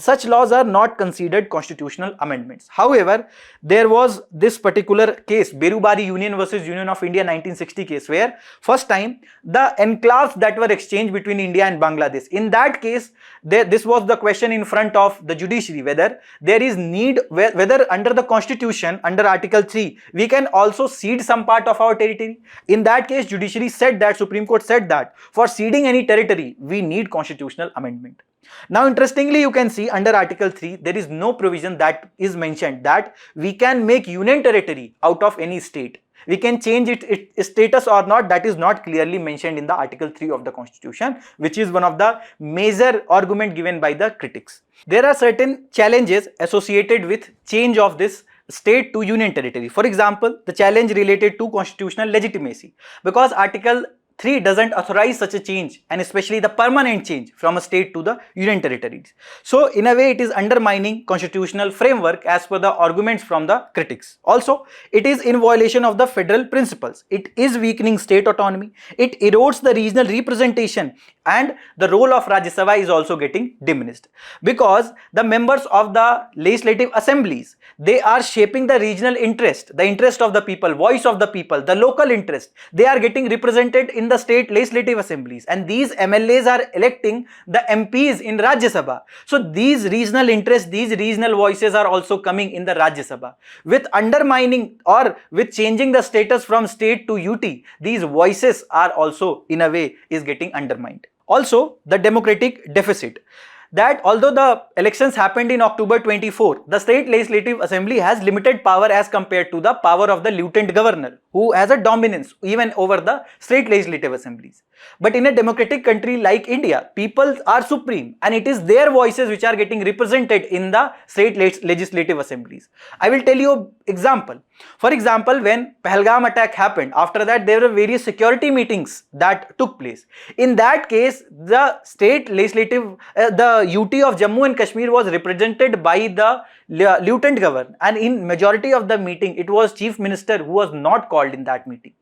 A: such laws are not considered constitutional amendments. However, there was this particular case, Berubari Union versus Union of India 1960 case, where first time the enclaves that were exchanged between India and Bangladesh. In that case, this was the question in front of the judiciary, whether there is need, whether under the constitution, under Article 3, we can also cede some part of our territory. In that case, judiciary said that, Supreme Court said that, for ceding any territory, we need constitutional amendment. Now, interestingly, you can see under Article 3, there is no provision that is mentioned that we can make union territory out of any state. We can change its status or not, that is not clearly mentioned in the Article 3 of the Constitution, which is one of the major argument given by the critics. There are certain challenges associated with change of this state to union territory. For example, the challenge related to constitutional legitimacy, because Article 3 doesn't authorize such a change, and especially the permanent change from a state to the union territories. So in a way it is undermining constitutional framework as per the arguments from the critics. Also, it is in violation of the federal principles. It is weakening state autonomy. It erodes the regional representation, and the role of Rajya Sabha is also getting diminished, because the members of the legislative assemblies, they are shaping the regional interest, the interest of the people, voice of the people, the local interest. They are getting represented in the state legislative assemblies, and these MLAs are electing the MPs in Rajya Sabha. So these regional interests, these regional voices are also coming in the Rajya Sabha. With undermining or with changing the status from state to UT, these voices are also in a way is getting undermined. Also, the democratic deficit, that although the elections happened in October 24, the state legislative assembly has limited power as compared to the power of the lieutenant governor, who has a dominance even over the state legislative assemblies. But in a democratic country like India, people are supreme, and it is their voices which are getting represented in the state legislative assemblies. I will tell you an example. For example, when Pahalgam attack happened, after that there were various security meetings that took place. In that case, the state legislative, the UT of Jammu and Kashmir was represented by the lieutenant governor, and in majority of the meeting it was chief minister who was not called in that meeting.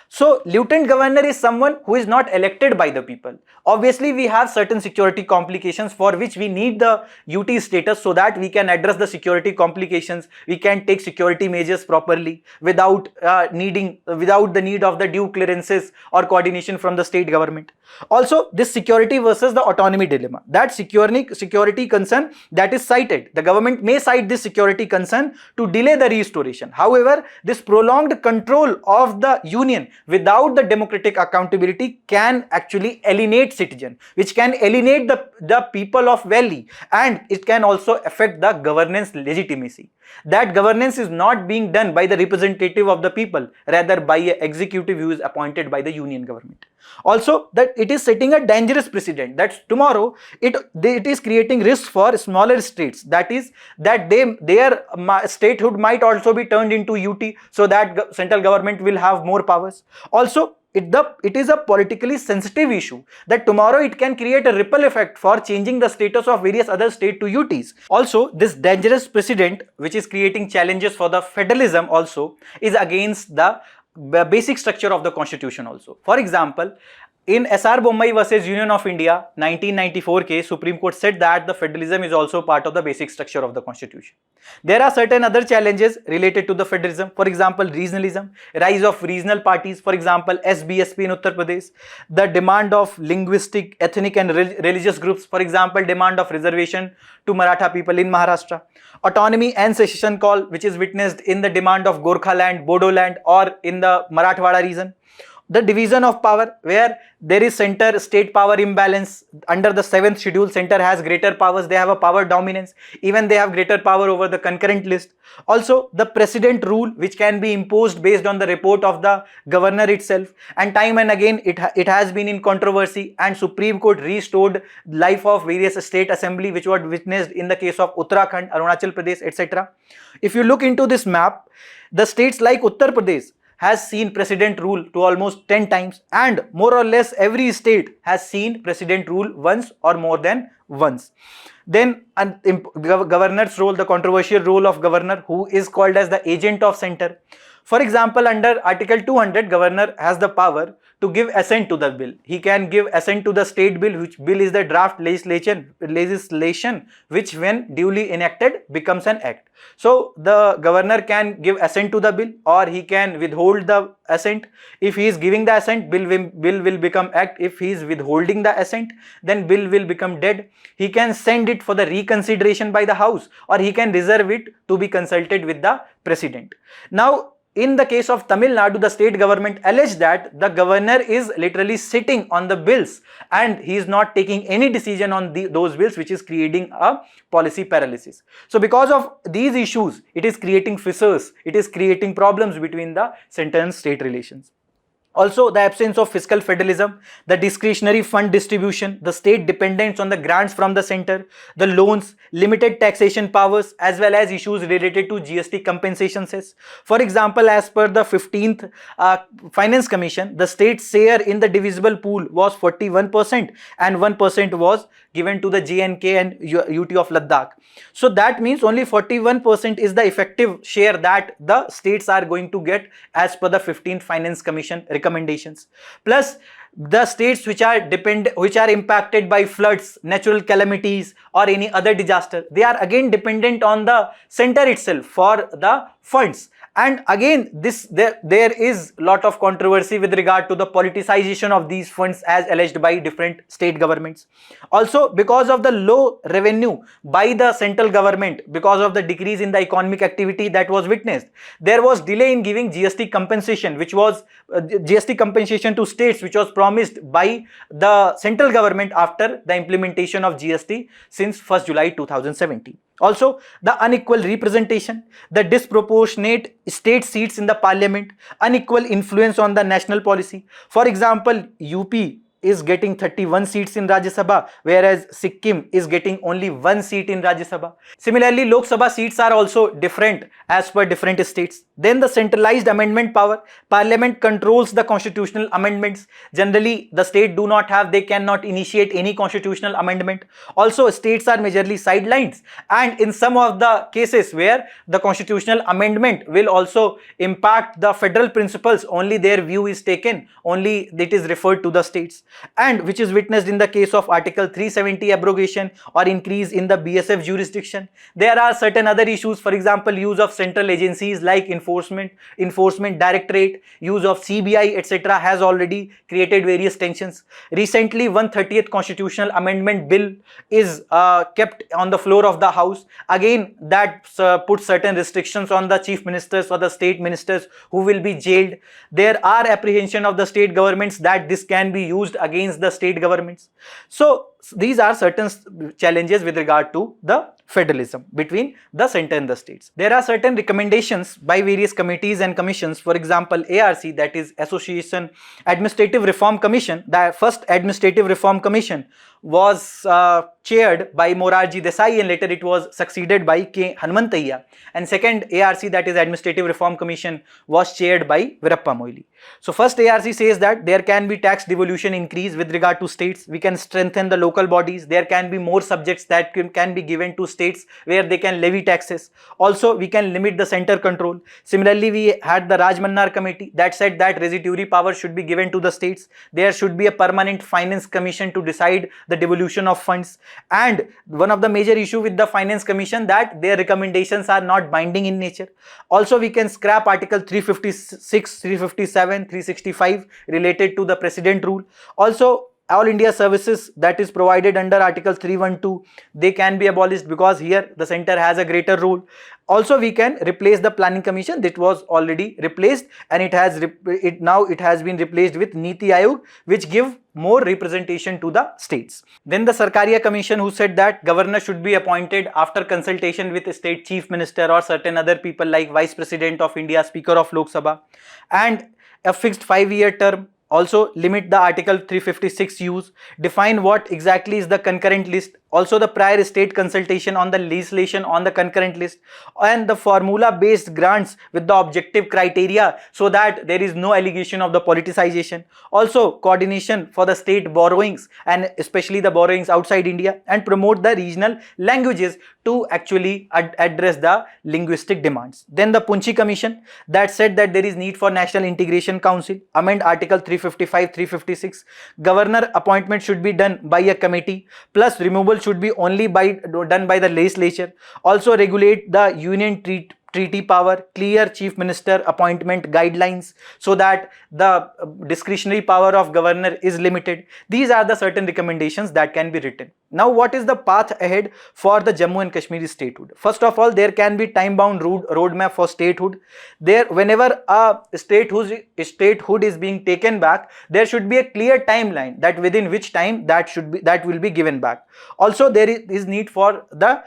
A: So lieutenant governor is someone who is not elected by the people. Obviously, we have certain security complications for which we need the UT status, so that we can address the security complications, we can take security measures properly without the need of the due clearances or coordination from the state government. Also, this security versus the autonomy dilemma, that security concern that is cited, the government may cite this security concern to delay the restoration. However, this prolonged control of the union without the democratic accountability can actually alienate citizen, which can alienate the people of valley, and it can also affect the governance legitimacy. That governance is not being done by the representative of the people, rather by an executive who is appointed by the union government. Also, that it is setting a dangerous precedent, that tomorrow it is creating risks for smaller states, that is that their statehood might also be turned into UT, so that central government will have more powers. Also, it is a politically sensitive issue, that tomorrow it can create a ripple effect for changing the status of various other states to UTs. Also, this dangerous precedent, which is creating challenges for the federalism, also is against the basic structure of the constitution also. For example, in SR Bommai versus Union of India 1994 case, Supreme Court said that the federalism is also part of the basic structure of the constitution. There are certain other challenges related to the federalism. For example, regionalism, rise of regional parties. For example, SBSP in Uttar Pradesh, the demand of linguistic, ethnic and religious groups. For example, demand of reservation to Maratha people in Maharashtra. Autonomy and secession call, which is witnessed in the demand of Gorkha land, Bodo land, or in the Marathwada region. The division of power, where there is center state power imbalance. Under the 7th schedule, center has greater powers, they have a power dominance, even they have greater power over the concurrent list. Also, the precedent rule, which can be imposed based on the report of the governor itself, and time and again it has been in controversy, and Supreme Court restored life of various state assembly, which was witnessed in the case of Uttarakhand, Arunachal Pradesh, etc. If you look into this map, the states like Uttar Pradesh has seen precedent rule to almost 10 times, and more or less every state has seen precedent rule once or more than once. Then governor's role, the controversial role of governor, who is called as the agent of center. For example, under Article 200, governor has the power to give assent to the bill. He can give assent to the state bill, which bill is the draft legislation which when duly enacted becomes an act. So the governor can give assent to the bill, or he can withhold the assent. If he is giving the assent, bill will become act. If he is withholding the assent, then bill will become dead. He can send it for the reconsideration by the house, or he can reserve it to be consulted with the president. Now, in the case of Tamil Nadu, the state government alleged that the governor is literally sitting on the bills and he is not taking any decision on those bills, which is creating a policy paralysis. So because of these issues, it is creating fissures, it is creating problems between the center and state relations. Also, the absence of fiscal federalism, the discretionary fund distribution, the state dependence on the grants from the center, the loans, limited taxation powers, as well as issues related to GST compensation cess. For example, as per the 15th Finance Commission, the state's share in the divisible pool was 41% and 1% was given to the J&K and UT of Ladakh. So that means only 41% is the effective share that the states are going to get as per the 15th Finance Commission recommendations. Plus, the states which are impacted by floods, natural calamities or any other disaster, they are again dependent on the center itself for the funds. And again, there is lot of controversy with regard to the politicization of these funds as alleged by different state governments. Also, because of the low revenue by the central government, because of the decrease in the economic activity that was witnessed, there was delay in giving GST compensation, which was GST compensation to states, which was promised by the central government after the implementation of GST since 1st July 2017. Also, the unequal representation, the disproportionate state seats in the parliament, unequal influence on the national policy. For example, UP is getting 31 seats in Rajya Sabha, whereas Sikkim is getting only 1 seat in Rajya Sabha. Similarly, Lok Sabha seats are also different as per different states. Then the centralized amendment power. Parliament controls the constitutional amendments. Generally, the state do not have, they cannot initiate any constitutional amendment. Also, states are majorly sidelined, and in some of the cases where the constitutional amendment will also impact the federal principles, only their view is taken, only it is referred to the states, and which is witnessed in the case of Article 370 abrogation or increase in the BSF jurisdiction. There are certain other issues, for example, use of central agencies like enforcement directorate, use of CBI, etc. has already created various tensions. Recently, 130th constitutional amendment bill is kept on the floor of the house. Again, that puts certain restrictions on the chief ministers or the state ministers who will be jailed. There are apprehension of the state governments that this can be used against the state governments. So these are certain challenges with regard to the federalism between the center and the states. There are certain recommendations by various committees and commissions. For example, ARC, that is Association Administrative Reform Commission. The first Administrative Reform Commission was chaired by Morarji Desai, and later it was succeeded by K. Hanumantaiah. And second ARC, that is Administrative Reform Commission, was chaired by Virappa Moily. So first ARC says that there can be tax devolution increase with regard to states. We can strengthen the local bodies. There can be more subjects that can be given to states where they can levy taxes. Also, we can limit the center control. Similarly, we had the Raj Mannar committee that said that residuary power should be given to the states. There should be a permanent finance commission to decide the devolution of funds. And one of the major issue with the finance commission, that their recommendations are not binding in nature. Also, we can scrap Article 356, 357, 365 related to the precedent rule. Also, all India services that is provided under Article 312, they can be abolished because here the center has a greater role. Also, we can replace the planning commission that was already replaced, and it has been replaced with Niti Aayog, which give more representation to the states. Then the Sarkariya Commission, who said that governor should be appointed after consultation with a state chief minister or certain other people like Vice President of India, Speaker of Lok Sabha, and a fixed 5-year term. Also, limit the Article 356 use, define what exactly is the concurrent list. Also, the prior state consultation on the legislation on the concurrent list, and the formula based grants with the objective criteria so that there is no allegation of the politicization. Also, coordination for the state borrowings and especially the borrowings outside India, and promote the regional languages to actually address the linguistic demands. Then the Punchi Commission that said that there is need for National Integration Council, amend Article 355, 356. Governor appointment should be done by a committee, plus removal should be only done by the legislature. Also, regulate the union treaty power, clear chief minister appointment guidelines so that the discretionary power of governor is limited. These are the certain recommendations that can be written. Now, what is the path ahead for the Jammu and Kashmir statehood? First of all, there can be time-bound roadmap for statehood. Whenever a statehood is being taken back, there should be a clear timeline that within which time that will be given back. Also, there is need for the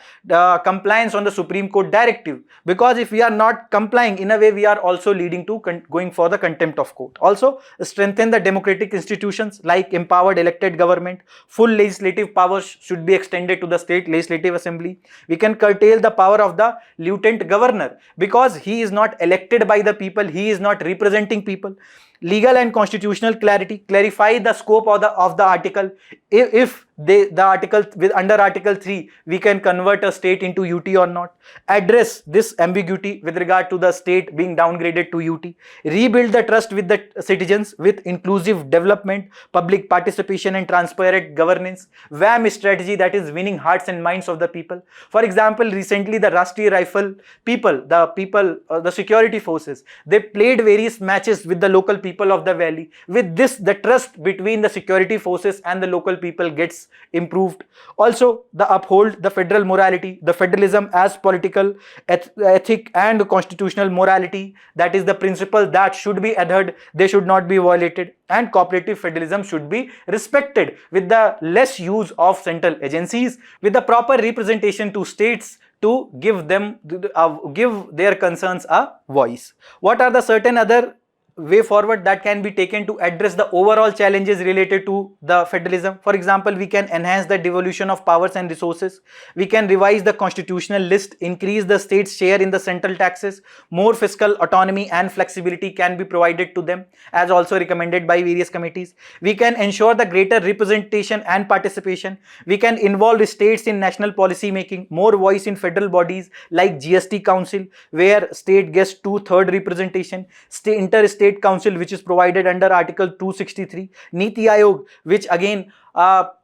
A: compliance on the Supreme Court directive, because because if we are not complying, in a way we are also leading to going for the contempt of court. Also, strengthen the democratic institutions like empowered elected government. Full legislative powers should be extended to the state legislative assembly. We can curtail the power of the lieutenant governor because he is not elected by the people, he is not representing people. Legal and constitutional clarity, clarify the scope of the article. If the article with under article 3 we can convert a state into UT or not. Address this ambiguity with regard to the state being downgraded to UT. Rebuild the trust with the citizens with inclusive development, public participation and transparent governance. WAM strategy, that is winning hearts and minds of the people. For example, recently the Rashtriya Rifle the security forces, they played various matches with the local people of the valley. With this, the trust between the security forces and the local people gets improved. Also, the uphold the federal morality, the federalism as political ethic and constitutional morality, that is the principle that should be adhered, they should not be violated, and cooperative federalism should be respected with the less use of central agencies, with the proper representation to states to give their concerns a voice. What are the certain other way forward that can be taken to address the overall challenges related to the federalism? For example, we can enhance the devolution of powers and resources. We can revise the constitutional list, increase the state's share in the central taxes. More fiscal autonomy and flexibility can be provided to them, as also recommended by various committees. We can ensure the greater representation and participation. We can involve states in national policy making, more voice in federal bodies like GST Council, where state gets 2/3 representation. Interstate Council, which is provided under Article 263, Niti Aayog, which again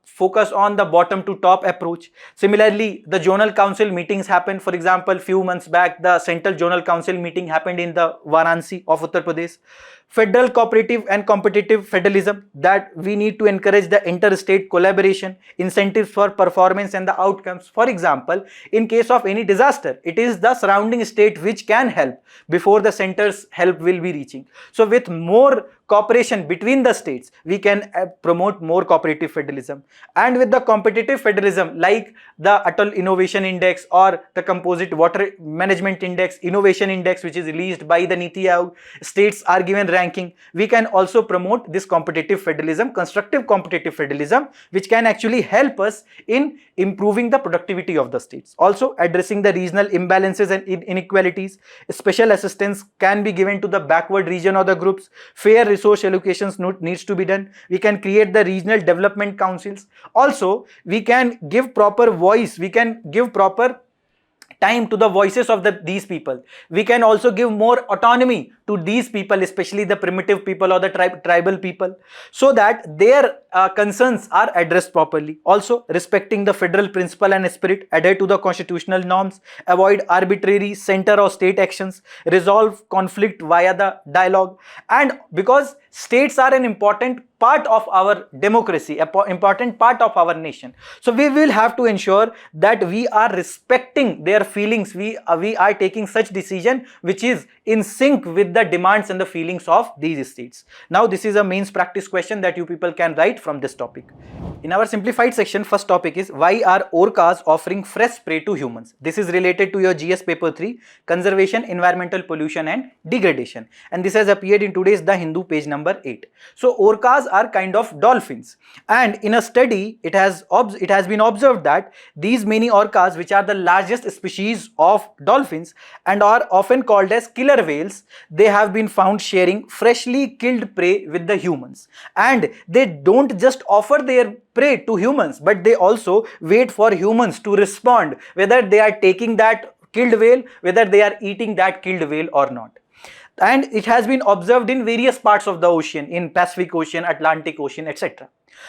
A: focus on the bottom to top approach. Similarly, the zonal council meetings happen. For example, few months back, the central zonal council meeting happened in the Varanasi of Uttar Pradesh. Federal cooperative and competitive federalism, that we need to encourage the interstate collaboration, incentives for performance and the outcomes. For example, in case of any disaster, it is the surrounding state which can help before the center's help will be reaching. So with more cooperation between the states, we can promote more cooperative federalism. And with the competitive federalism like the Atal Innovation Index or the Composite Water Management Index, Innovation Index, which is released by the Niti Aayog, states are given ranking. We can also promote this competitive federalism, constructive competitive federalism, which can actually help us in improving the productivity of the states. Also, addressing the regional imbalances and inequalities. Special assistance can be given to the backward region or the groups. Fair resource allocations needs to be done. We can create the regional development councils. Also, we can give proper voice, we can give proper time to the voices of these people. We can also give more autonomy to these people, especially the primitive people or the tribal people, so that their concerns are addressed properly. Also, respecting the federal principle and spirit, adhere to the constitutional norms, avoid arbitrary center or state actions, resolve conflict via the dialogue. And because states are an important part of our democracy, an important part of our nation, so we will have to ensure that we are respecting their feelings. We are taking such decision which is in sync with the demands and the feelings of these states. Now, this is a mains practice question that you people can write from this topic. In our simplified section, first topic is, why are orcas offering fresh prey to humans? This is related to your GS paper 3, conservation, environmental pollution and degradation, and this has appeared in today's The Hindu, page number 8. So orcas are kind of dolphins, and in a study it has been observed that these many orcas, which are the largest species of dolphins and are often called as killer whales, they have been found sharing freshly killed prey with the humans, and they don't just offer their prey to humans, but they also wait for humans to respond whether they are taking that killed whale, whether they are eating that killed whale or not. And it has been observed in various parts of the ocean, in Pacific Ocean, Atlantic Ocean, etc.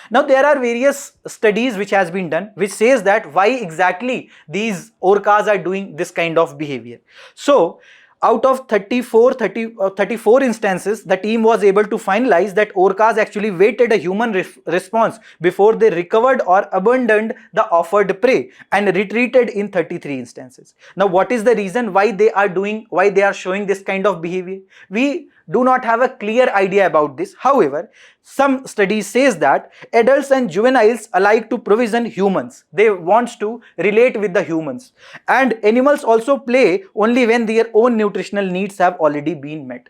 A: Now, there are various studies which has been done which says that why exactly these orcas are doing this kind of behavior. So, out of 34 instances, the team was able to finalize that orcas actually waited a human response before they recovered or abandoned the offered prey and retreated in 33 instances. Now, what is the reason why they are showing this kind of behavior? We
B: do not have a clear idea about this. However, some studies says that adults and juveniles alike to provision humans. They want to relate with the humans, and animals also play only when their own nutritional needs have already been met.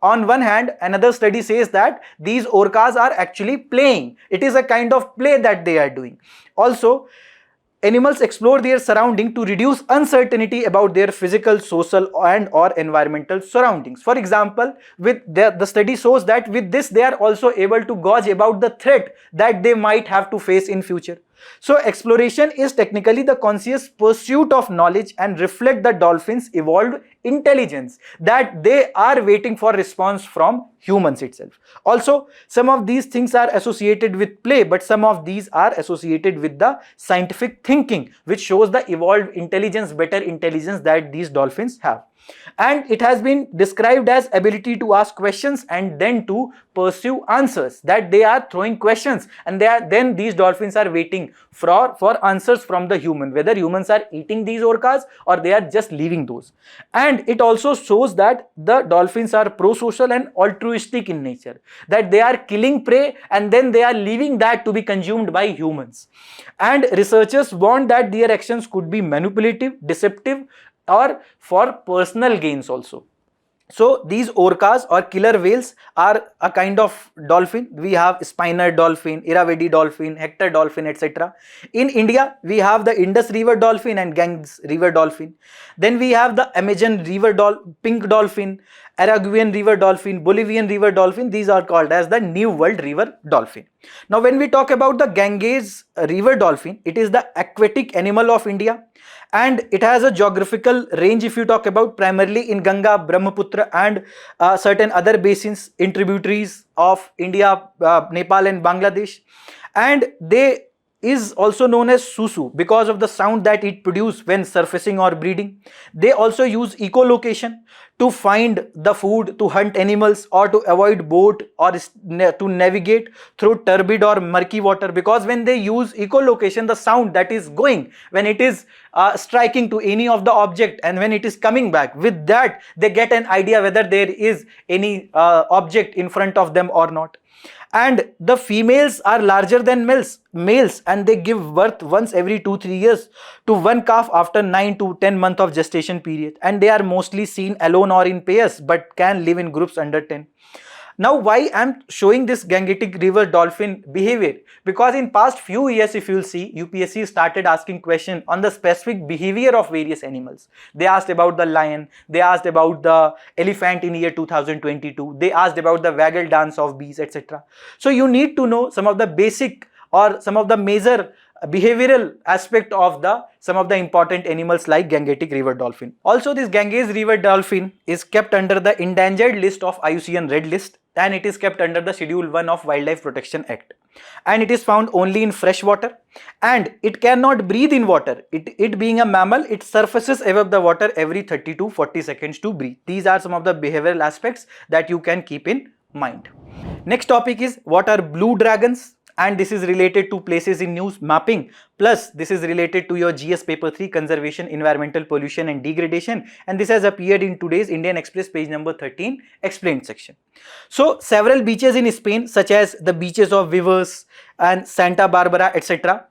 B: On one hand, another study says that these orcas are actually playing. It is a kind of play that they are doing. Also, animals explore their surrounding to reduce uncertainty about their physical, social and or environmental surroundings. For example, with the study shows that with this they are also able to gauge about the threat that they might have to face in future. So exploration is technically the conscious pursuit of knowledge and reflect the dolphins' evolved intelligence that they are waiting for response from humans itself. Also, some of these things are associated with play, but some of these are associated with the scientific thinking, which shows the evolved intelligence, better intelligence that these dolphins have. And it has been described as ability to ask questions and then to pursue answers, that they are throwing questions and then these dolphins are waiting for answers from the human, whether humans are eating these orcas or they are just leaving those. And it also shows that the dolphins are pro-social and altruistic in nature, that they are killing prey and then they are leaving that to be consumed by humans. And researchers warn that their actions could be manipulative, deceptive, or for personal gains also. So these orcas or killer whales are a kind of dolphin. We have spinner dolphin, Irrawaddy dolphin, Hector dolphin, etc. In India, we have the Indus River dolphin and Ganges River dolphin. Then we have the Amazon River pink dolphin, Araguayan River dolphin, Bolivian River dolphin. These are called as the New World River dolphin. Now when we talk about the Ganges River dolphin, it is the aquatic animal of India. And it has a geographical range, if you talk about, primarily in Ganga, Brahmaputra and certain other basins in tributaries of India, Nepal and Bangladesh. And they is also known as susu because of the sound that it produces when surfacing or breeding. They also use echolocation to find the food, to hunt animals, or to avoid boat, or to navigate through turbid or murky water, because when they use echolocation, the sound that is going when it is striking to any of the object and when it is coming back, with that they get an idea whether there is any object in front of them or not. And the females are larger than males and they give birth once every 2-3 years to one calf after 9 to 10 months of gestation period, and they are mostly seen alone or in pairs but can live in groups under 10. Now why I am showing this Gangetic River dolphin behavior? Because in past few years, if you will see, UPSC started asking question on the specific behavior of various animals. They asked about the lion, they asked about the elephant in year 2022, they asked about the waggle dance of bees, etc. So you need to know some of the basic or some of the major behavioral aspect of some of the important animals like Gangetic River dolphin. Also, this Ganges River dolphin is kept under the endangered list of IUCN Red List, and it is kept under the Schedule 1 of Wildlife Protection Act, and it is found only in fresh water, and it cannot breathe in water. It being a mammal, it surfaces above the water every 30 to 40 seconds to breathe. These are some of the behavioral aspects that you can keep in mind. Next topic is what are blue dragons, and this is related to places in news mapping, plus this is related to your GS paper 3 conservation, environmental pollution and degradation, and this has appeared in today's Indian Express page number 13 explained section. So several beaches in Spain, such as the beaches of Vivas and Santa Barbara, etc.,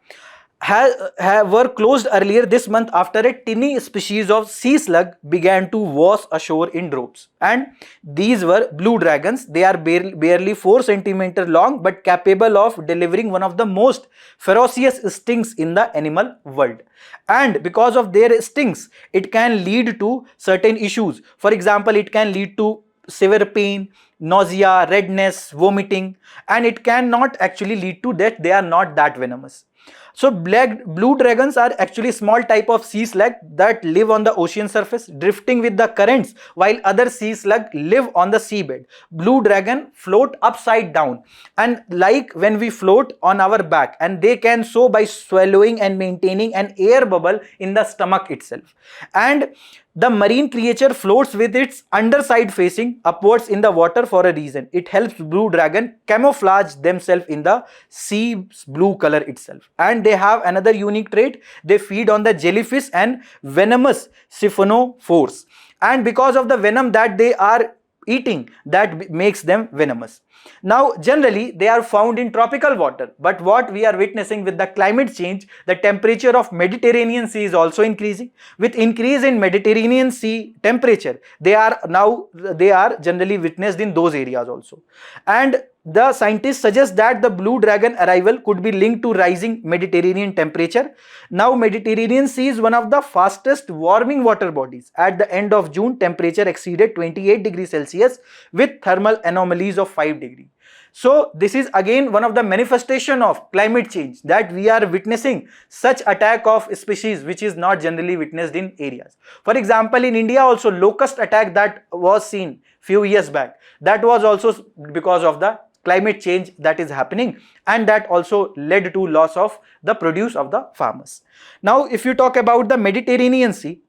B: were closed earlier this month after a tiny species of sea slug began to wash ashore in droves. And these were blue dragons. They are barely 4 centimeters long but capable of delivering one of the most ferocious stings in the animal world. And because of their stings, it can lead to certain issues. For example, it can lead to severe pain, nausea, redness, vomiting, and it cannot actually lead to death. They are not that venomous. So blue dragons are actually small type of sea slug that live on the ocean surface, drifting with the currents, while other sea slug live on the seabed. Blue dragon float upside down, and like when we float on our back, and they can so by swallowing and maintaining an air bubble in the stomach itself. And the marine creature floats with its underside facing upwards in the water for a reason. It helps blue dragon camouflage themselves in the sea's blue color itself. And they have another unique trait. They feed on the jellyfish and venomous siphonophores. And because of the venom that they are eating that makes them venomous. Now, generally, they are found in tropical water, but what we are witnessing with the climate change, the temperature of Mediterranean Sea is also increasing. With increase in Mediterranean Sea temperature, they are generally witnessed in those areas also. And the scientists suggest that the blue dragon arrival could be linked to rising Mediterranean temperature. Now, Mediterranean Sea is one of the fastest warming water bodies. At the end of June, temperature exceeded 28 degrees Celsius with thermal anomalies of 5 degrees. So, this is again one of the manifestation of climate change, that we are witnessing such attack of species which is not generally witnessed in areas. For example, in India also, locust attack that was seen few years back, that was also because of the climate change that is happening, and that also led to loss of the produce of the farmers. Now, if you talk about the Mediterranean Sea,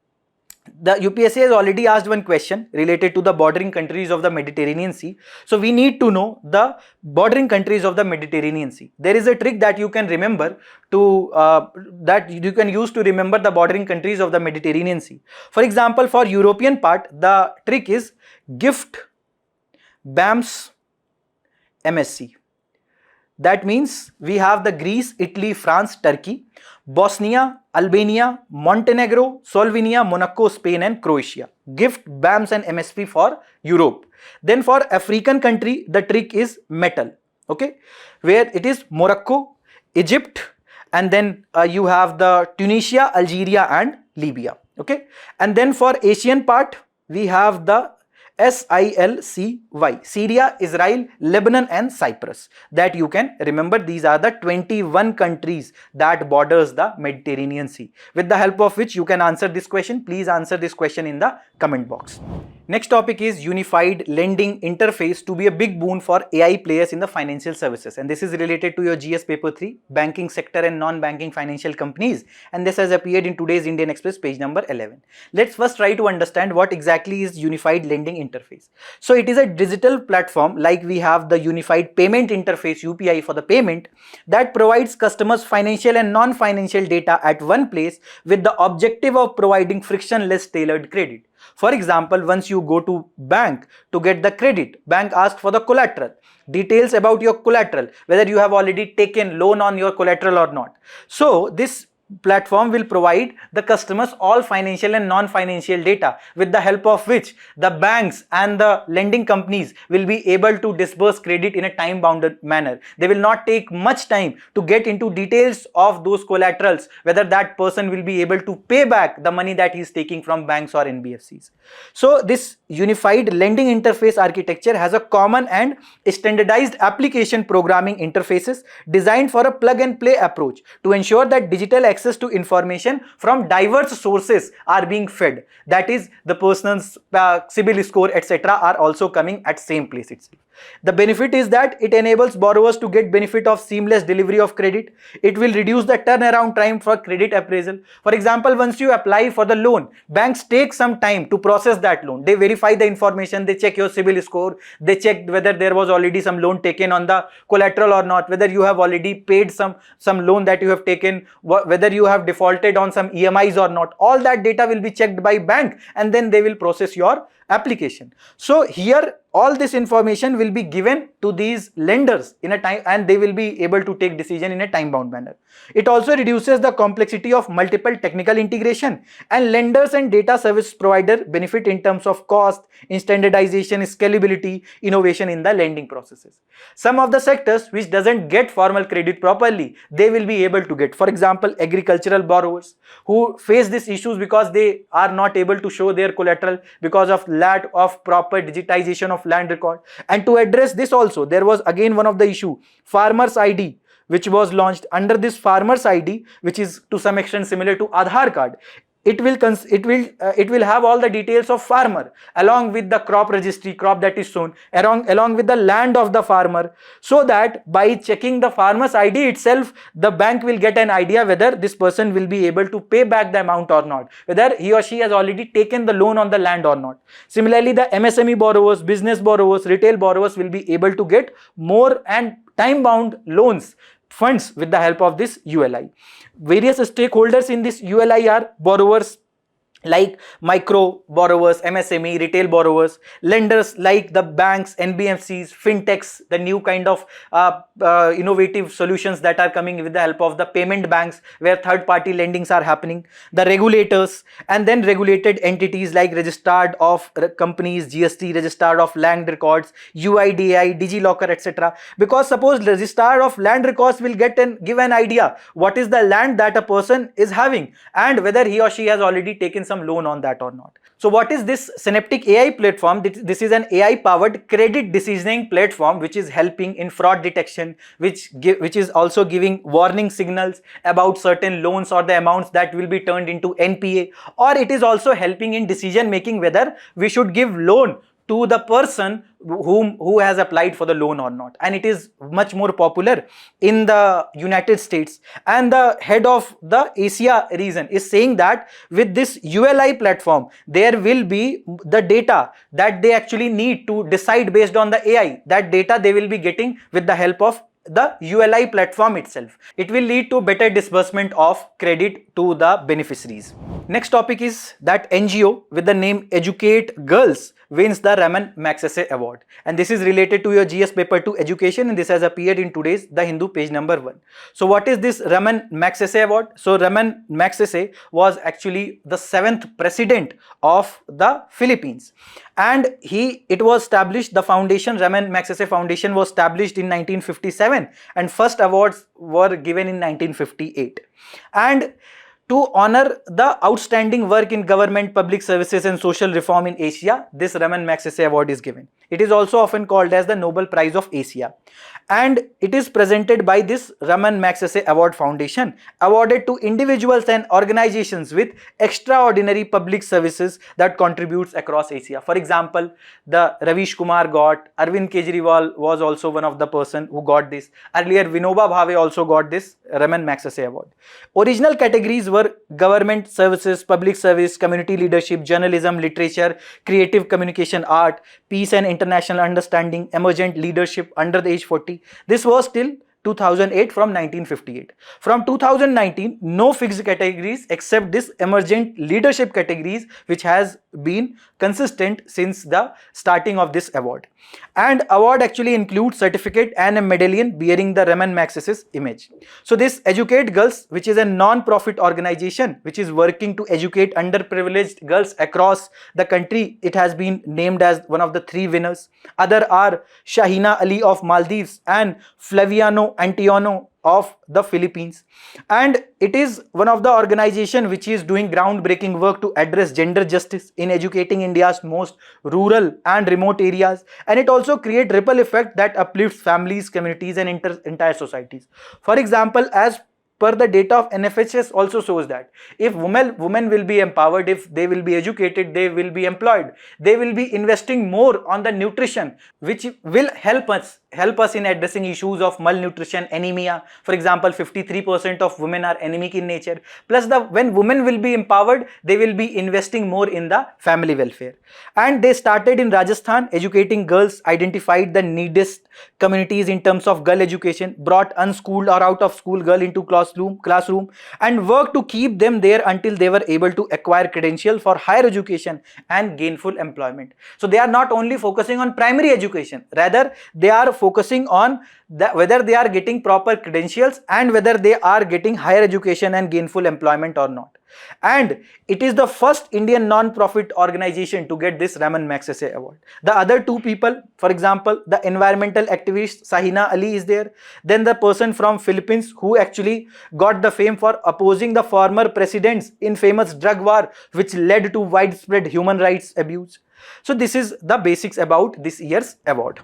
B: the UPSC has already asked one question related to the bordering countries of the Mediterranean Sea. So, we need to know the bordering countries of the Mediterranean Sea. There is a trick that you can remember that you can use to remember the bordering countries of the Mediterranean Sea. For example, for European part, the trick is gift BAMS MSC. That means we have the Greece, Italy, France, Turkey, Bosnia, Albania, Montenegro, Slovenia, Monaco, Spain and Croatia. Gift BAMS and MSP for Europe. Then for African country, the trick is metal, okay, where it is Morocco, Egypt, and then you have the Tunisia, Algeria and Libya, okay. And then for Asian part, we have the SILCY, Syria, Israel, Lebanon and Cyprus. That you can remember. These are the 21 countries that borders the Mediterranean Sea. With the help of which you can answer this question. Please answer this question in the comment box. Next topic is unified lending interface to be a big boon for AI players in the financial services, and this is related to your GS paper 3, banking sector and non-banking financial companies, and this has appeared in today's Indian Express page number 11. Let's first try to understand what exactly is unified lending interface. So it is a digital platform, like we have the unified payment interface UPI for the payment, that provides customers financial and non-financial data at one place with the objective of providing frictionless tailored credit. For example, once you go to bank to get the credit, bank asks for the collateral, details about your collateral, whether you have already taken loan on your collateral or not. So this platform will provide the customers all financial and non-financial data, with the help of which the banks and the lending companies will be able to disburse credit in a time-bounded manner. They will not take much time to get into details of those collaterals, whether that person will be able to pay back the money that he is taking from banks or NBFCs. So this unified lending interface architecture has a common and standardized application programming interfaces designed for a plug-and-play approach to ensure that digital access to information from diverse sources are being fed. That is, the person's CIBIL score, etc. are also coming at same place itself. The benefit is that it enables borrowers to get benefit of seamless delivery of credit. It will reduce the turnaround time for credit appraisal. For example, once you apply for the loan, banks take some time to process that loan. They verify the information, they check your CIBIL score, they check whether there was already some loan taken on the collateral or not, whether you have already paid some loan that you have taken, whether you have defaulted on some EMIs or not. All that data will be checked by bank, and then they will process your application. So here all this information will be given to these lenders in a time, and they will be able to take decision in a time bound manner. It also reduces the complexity of multiple technical integration, and lenders and data service provider benefit in terms of cost, in standardization, scalability, innovation in the lending processes. Some of the sectors which doesn't get formal credit properly, they will be able to get. For example, agricultural borrowers who face these issues because they are not able to show their collateral because of lack of proper digitization of land record. And to address this also, there was again one of the issue, farmers ID, which was launched. Under this farmers ID, which is to some extent similar to Aadhaar card, it will have all the details of farmer along with the crop registry, crop that is sown, along with the land of the farmer, so that by checking the farmer's ID itself, the bank will get an idea whether this person will be able to pay back the amount or not, whether he or she has already taken the loan on the land or not. Similarly, the MSME borrowers, business borrowers, retail borrowers will be able to get more and time-bound loans, funds, with the help of this ULI. Various stakeholders in this ULI are borrowers, like micro borrowers, MSME, retail borrowers, lenders like the banks, NBFCs, fintechs, the new kind of innovative solutions that are coming with the help of the payment banks where third party lendings are happening, the regulators, and then regulated entities like registered of companies, GST, registered of land records, UIDAI, DigiLocker, etc. Because suppose registered of land records will give an idea what is the land that a person is having and whether he or she has already taken some loan on that or not. So what is this Synaptic AI platform? This is an AI powered credit decisioning platform which is helping in fraud detection, which is also giving warning signals about certain loans or the amounts that will be turned into NPA, or it is also helping in decision making whether we should give loan to the person who has applied for the loan or not. And it is much more popular in the United States, and the head of the Asia region is saying that with this ULI platform there will be the data that they actually need to decide based on the AI. That data they will be getting with the help of the ULI platform itself. It will lead to better disbursement of credit to the beneficiaries. Next topic is that NGO with the name Educate Girls wins the Ramon Magsaysay Award, and this is related to your GS paper 2 education, and this has appeared in today's The Hindu page number 1. So what is this Ramon Magsaysay Award? So Ramon Magsaysay was actually the 7th president of the Philippines, and it was established, the foundation, Ramon Magsaysay Foundation, was established in 1957 and first awards were given in 1958. And to honor the outstanding work in government, public services and social reform in Asia, this Ramon Magsaysay Award is given. It is also often called as the Nobel Prize of Asia, and it is presented by this Ramon Magsaysay Award Foundation, awarded to individuals and organizations with extraordinary public services that contributes across Asia. For example, the Ravi Kumar got, Arvind Kejriwal was also one of the person who got this. Earlier Vinoba Bhave also got this Ramon Magsaysay Award. Original categories were government services, public service, community leadership, journalism, literature, creative communication, art, peace and international understanding, emergent leadership under the age 40. This was till 2008 from 1958. From 2019, no fixed categories except this emergent leadership categories, which has been consistent since the starting of this award. And award actually includes certificate and a medallion bearing the Ramon Magsaysay's image. So this Educate Girls, which is a non-profit organization which is working to educate underprivileged girls across the country, it has been named as one of the 3 winners. Other are Shahina Ali of Maldives and Flaviano Antiono of the Philippines, and it is one of the organization which is doing groundbreaking work to address gender justice in educating India's most rural and remote areas, and it also creates ripple effect that uplifts families, communities and entire societies. For example, as per the data of NFHS also shows that if women will be empowered, if they will be educated, they will be employed, they will be investing more on the nutrition, which will help us in addressing issues of malnutrition, anemia. For example, 53% of women are anemic in nature. Plus, when women will be empowered, they will be investing more in the family welfare. And they started in Rajasthan, educating girls, identified the neediest communities in terms of girl education, brought unschooled or out of school girl into classroom and worked to keep them there until they were able to acquire credential for higher education and gainful employment. So they are not only focusing on primary education, rather they are focusing on whether they are getting proper credentials and whether they are getting higher education and gainful employment or not. And it is the first Indian non-profit organization to get this Ramon Magsaysay Award. The other 2 people, for example, the environmental activist Shahina Ali is there. Then the person from Philippines who actually got the fame for opposing the former presidents in famous drug war, which led to widespread human rights abuse. So this is the basics about this year's award.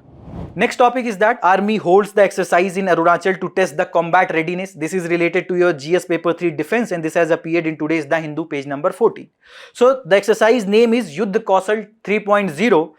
B: Next topic is that Army holds the exercise in Arunachal to test the combat readiness. This is related to your GS paper 3 defense, and this has appeared in today's The Hindu page number 14. So the exercise name is Yudh Kaushal 3.0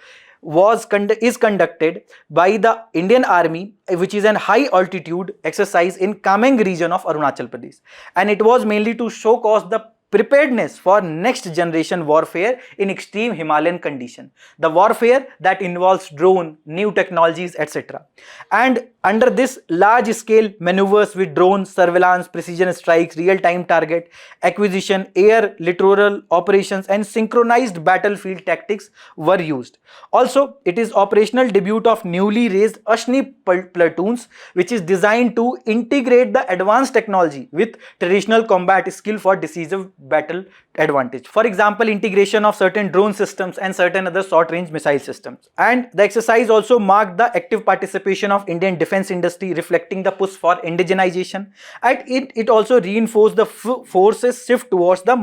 B: is conducted by the Indian Army, which is an high altitude exercise in Kameng region of Arunachal Pradesh, and it was mainly to show cause the preparedness for next generation warfare in extreme Himalayan condition. The warfare that involves drone, new technologies, etc. And under this large scale maneuvers with drones, surveillance, precision strikes, real-time target acquisition, air, littoral operations and synchronized battlefield tactics were used. Also, it is operational debut of newly raised Ashni platoons, which is designed to integrate the advanced technology with traditional combat skill for decisive battle advantage. For example, integration of certain drone systems and certain other short-range missile systems. And the exercise also marked the active participation of Indian defense industry, reflecting the push for indigenization. And it also reinforced the forces shift towards the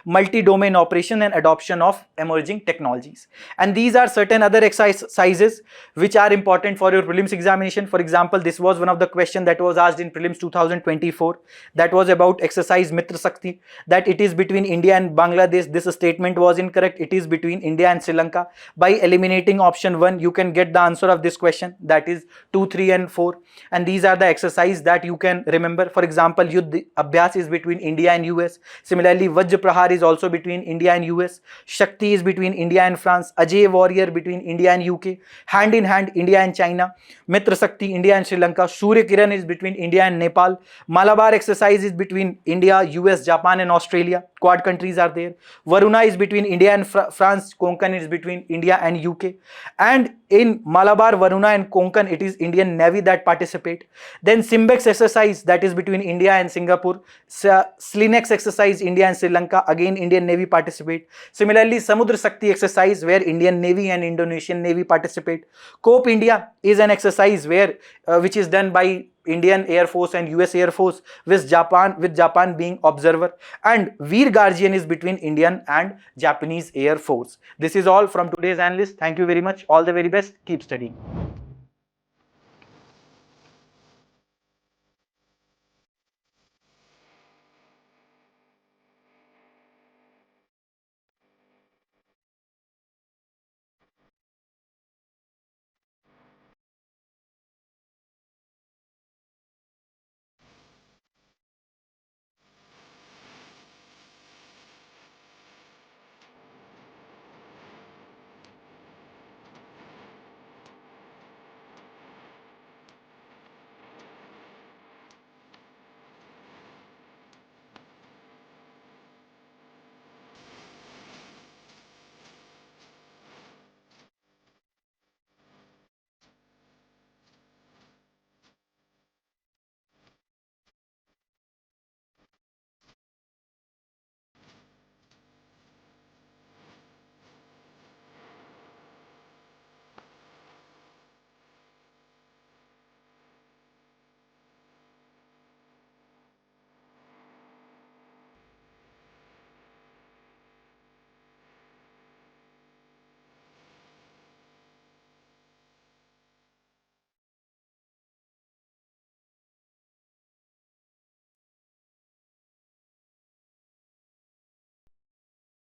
B: multi-domain operation and adoption of emerging technologies. And these are certain other exercises which are important for your prelims examination. For example, this was one of the questions that was asked in prelims 2024. That was about exercise Mitra Shakti, that it is between India and Bangladesh. This statement was incorrect. It is between India and Sri Lanka. By eliminating option 1, you can get the answer of this question, that is 2, 3 and 4. And these are the exercises that you can remember. For example, Yudh Abhyas is between India and US. Similarly, Vajra Prahar is also between India and US. Shakti is between India and France. Ajay Warrior between India and UK. Hand in hand, India and China. Mitra Shakti, India and Sri Lanka. Surya Kiran is between India and Nepal. Malabar exercise is between India, US, Japan and Australia. Quad countries are there. Varuna is between India and France. Konkan is between India and UK. And in Malabar, Varuna and Konkan, it is Indian Navy that participate. Then Simbex exercise, that is between India and Singapore. Slinex exercise, India and Sri Lanka, again Indian Navy participate. Similarly, Samudra Shakti exercise, where Indian Navy and Indonesian Navy participate. COPE India is an exercise where which is done by Indian Air Force and US Air Force, with Japan being observer. And Veer Guardian is between Indian and Japanese Air Force. This is all from today's analyst. Thank you very much. All the very best. Keep studying.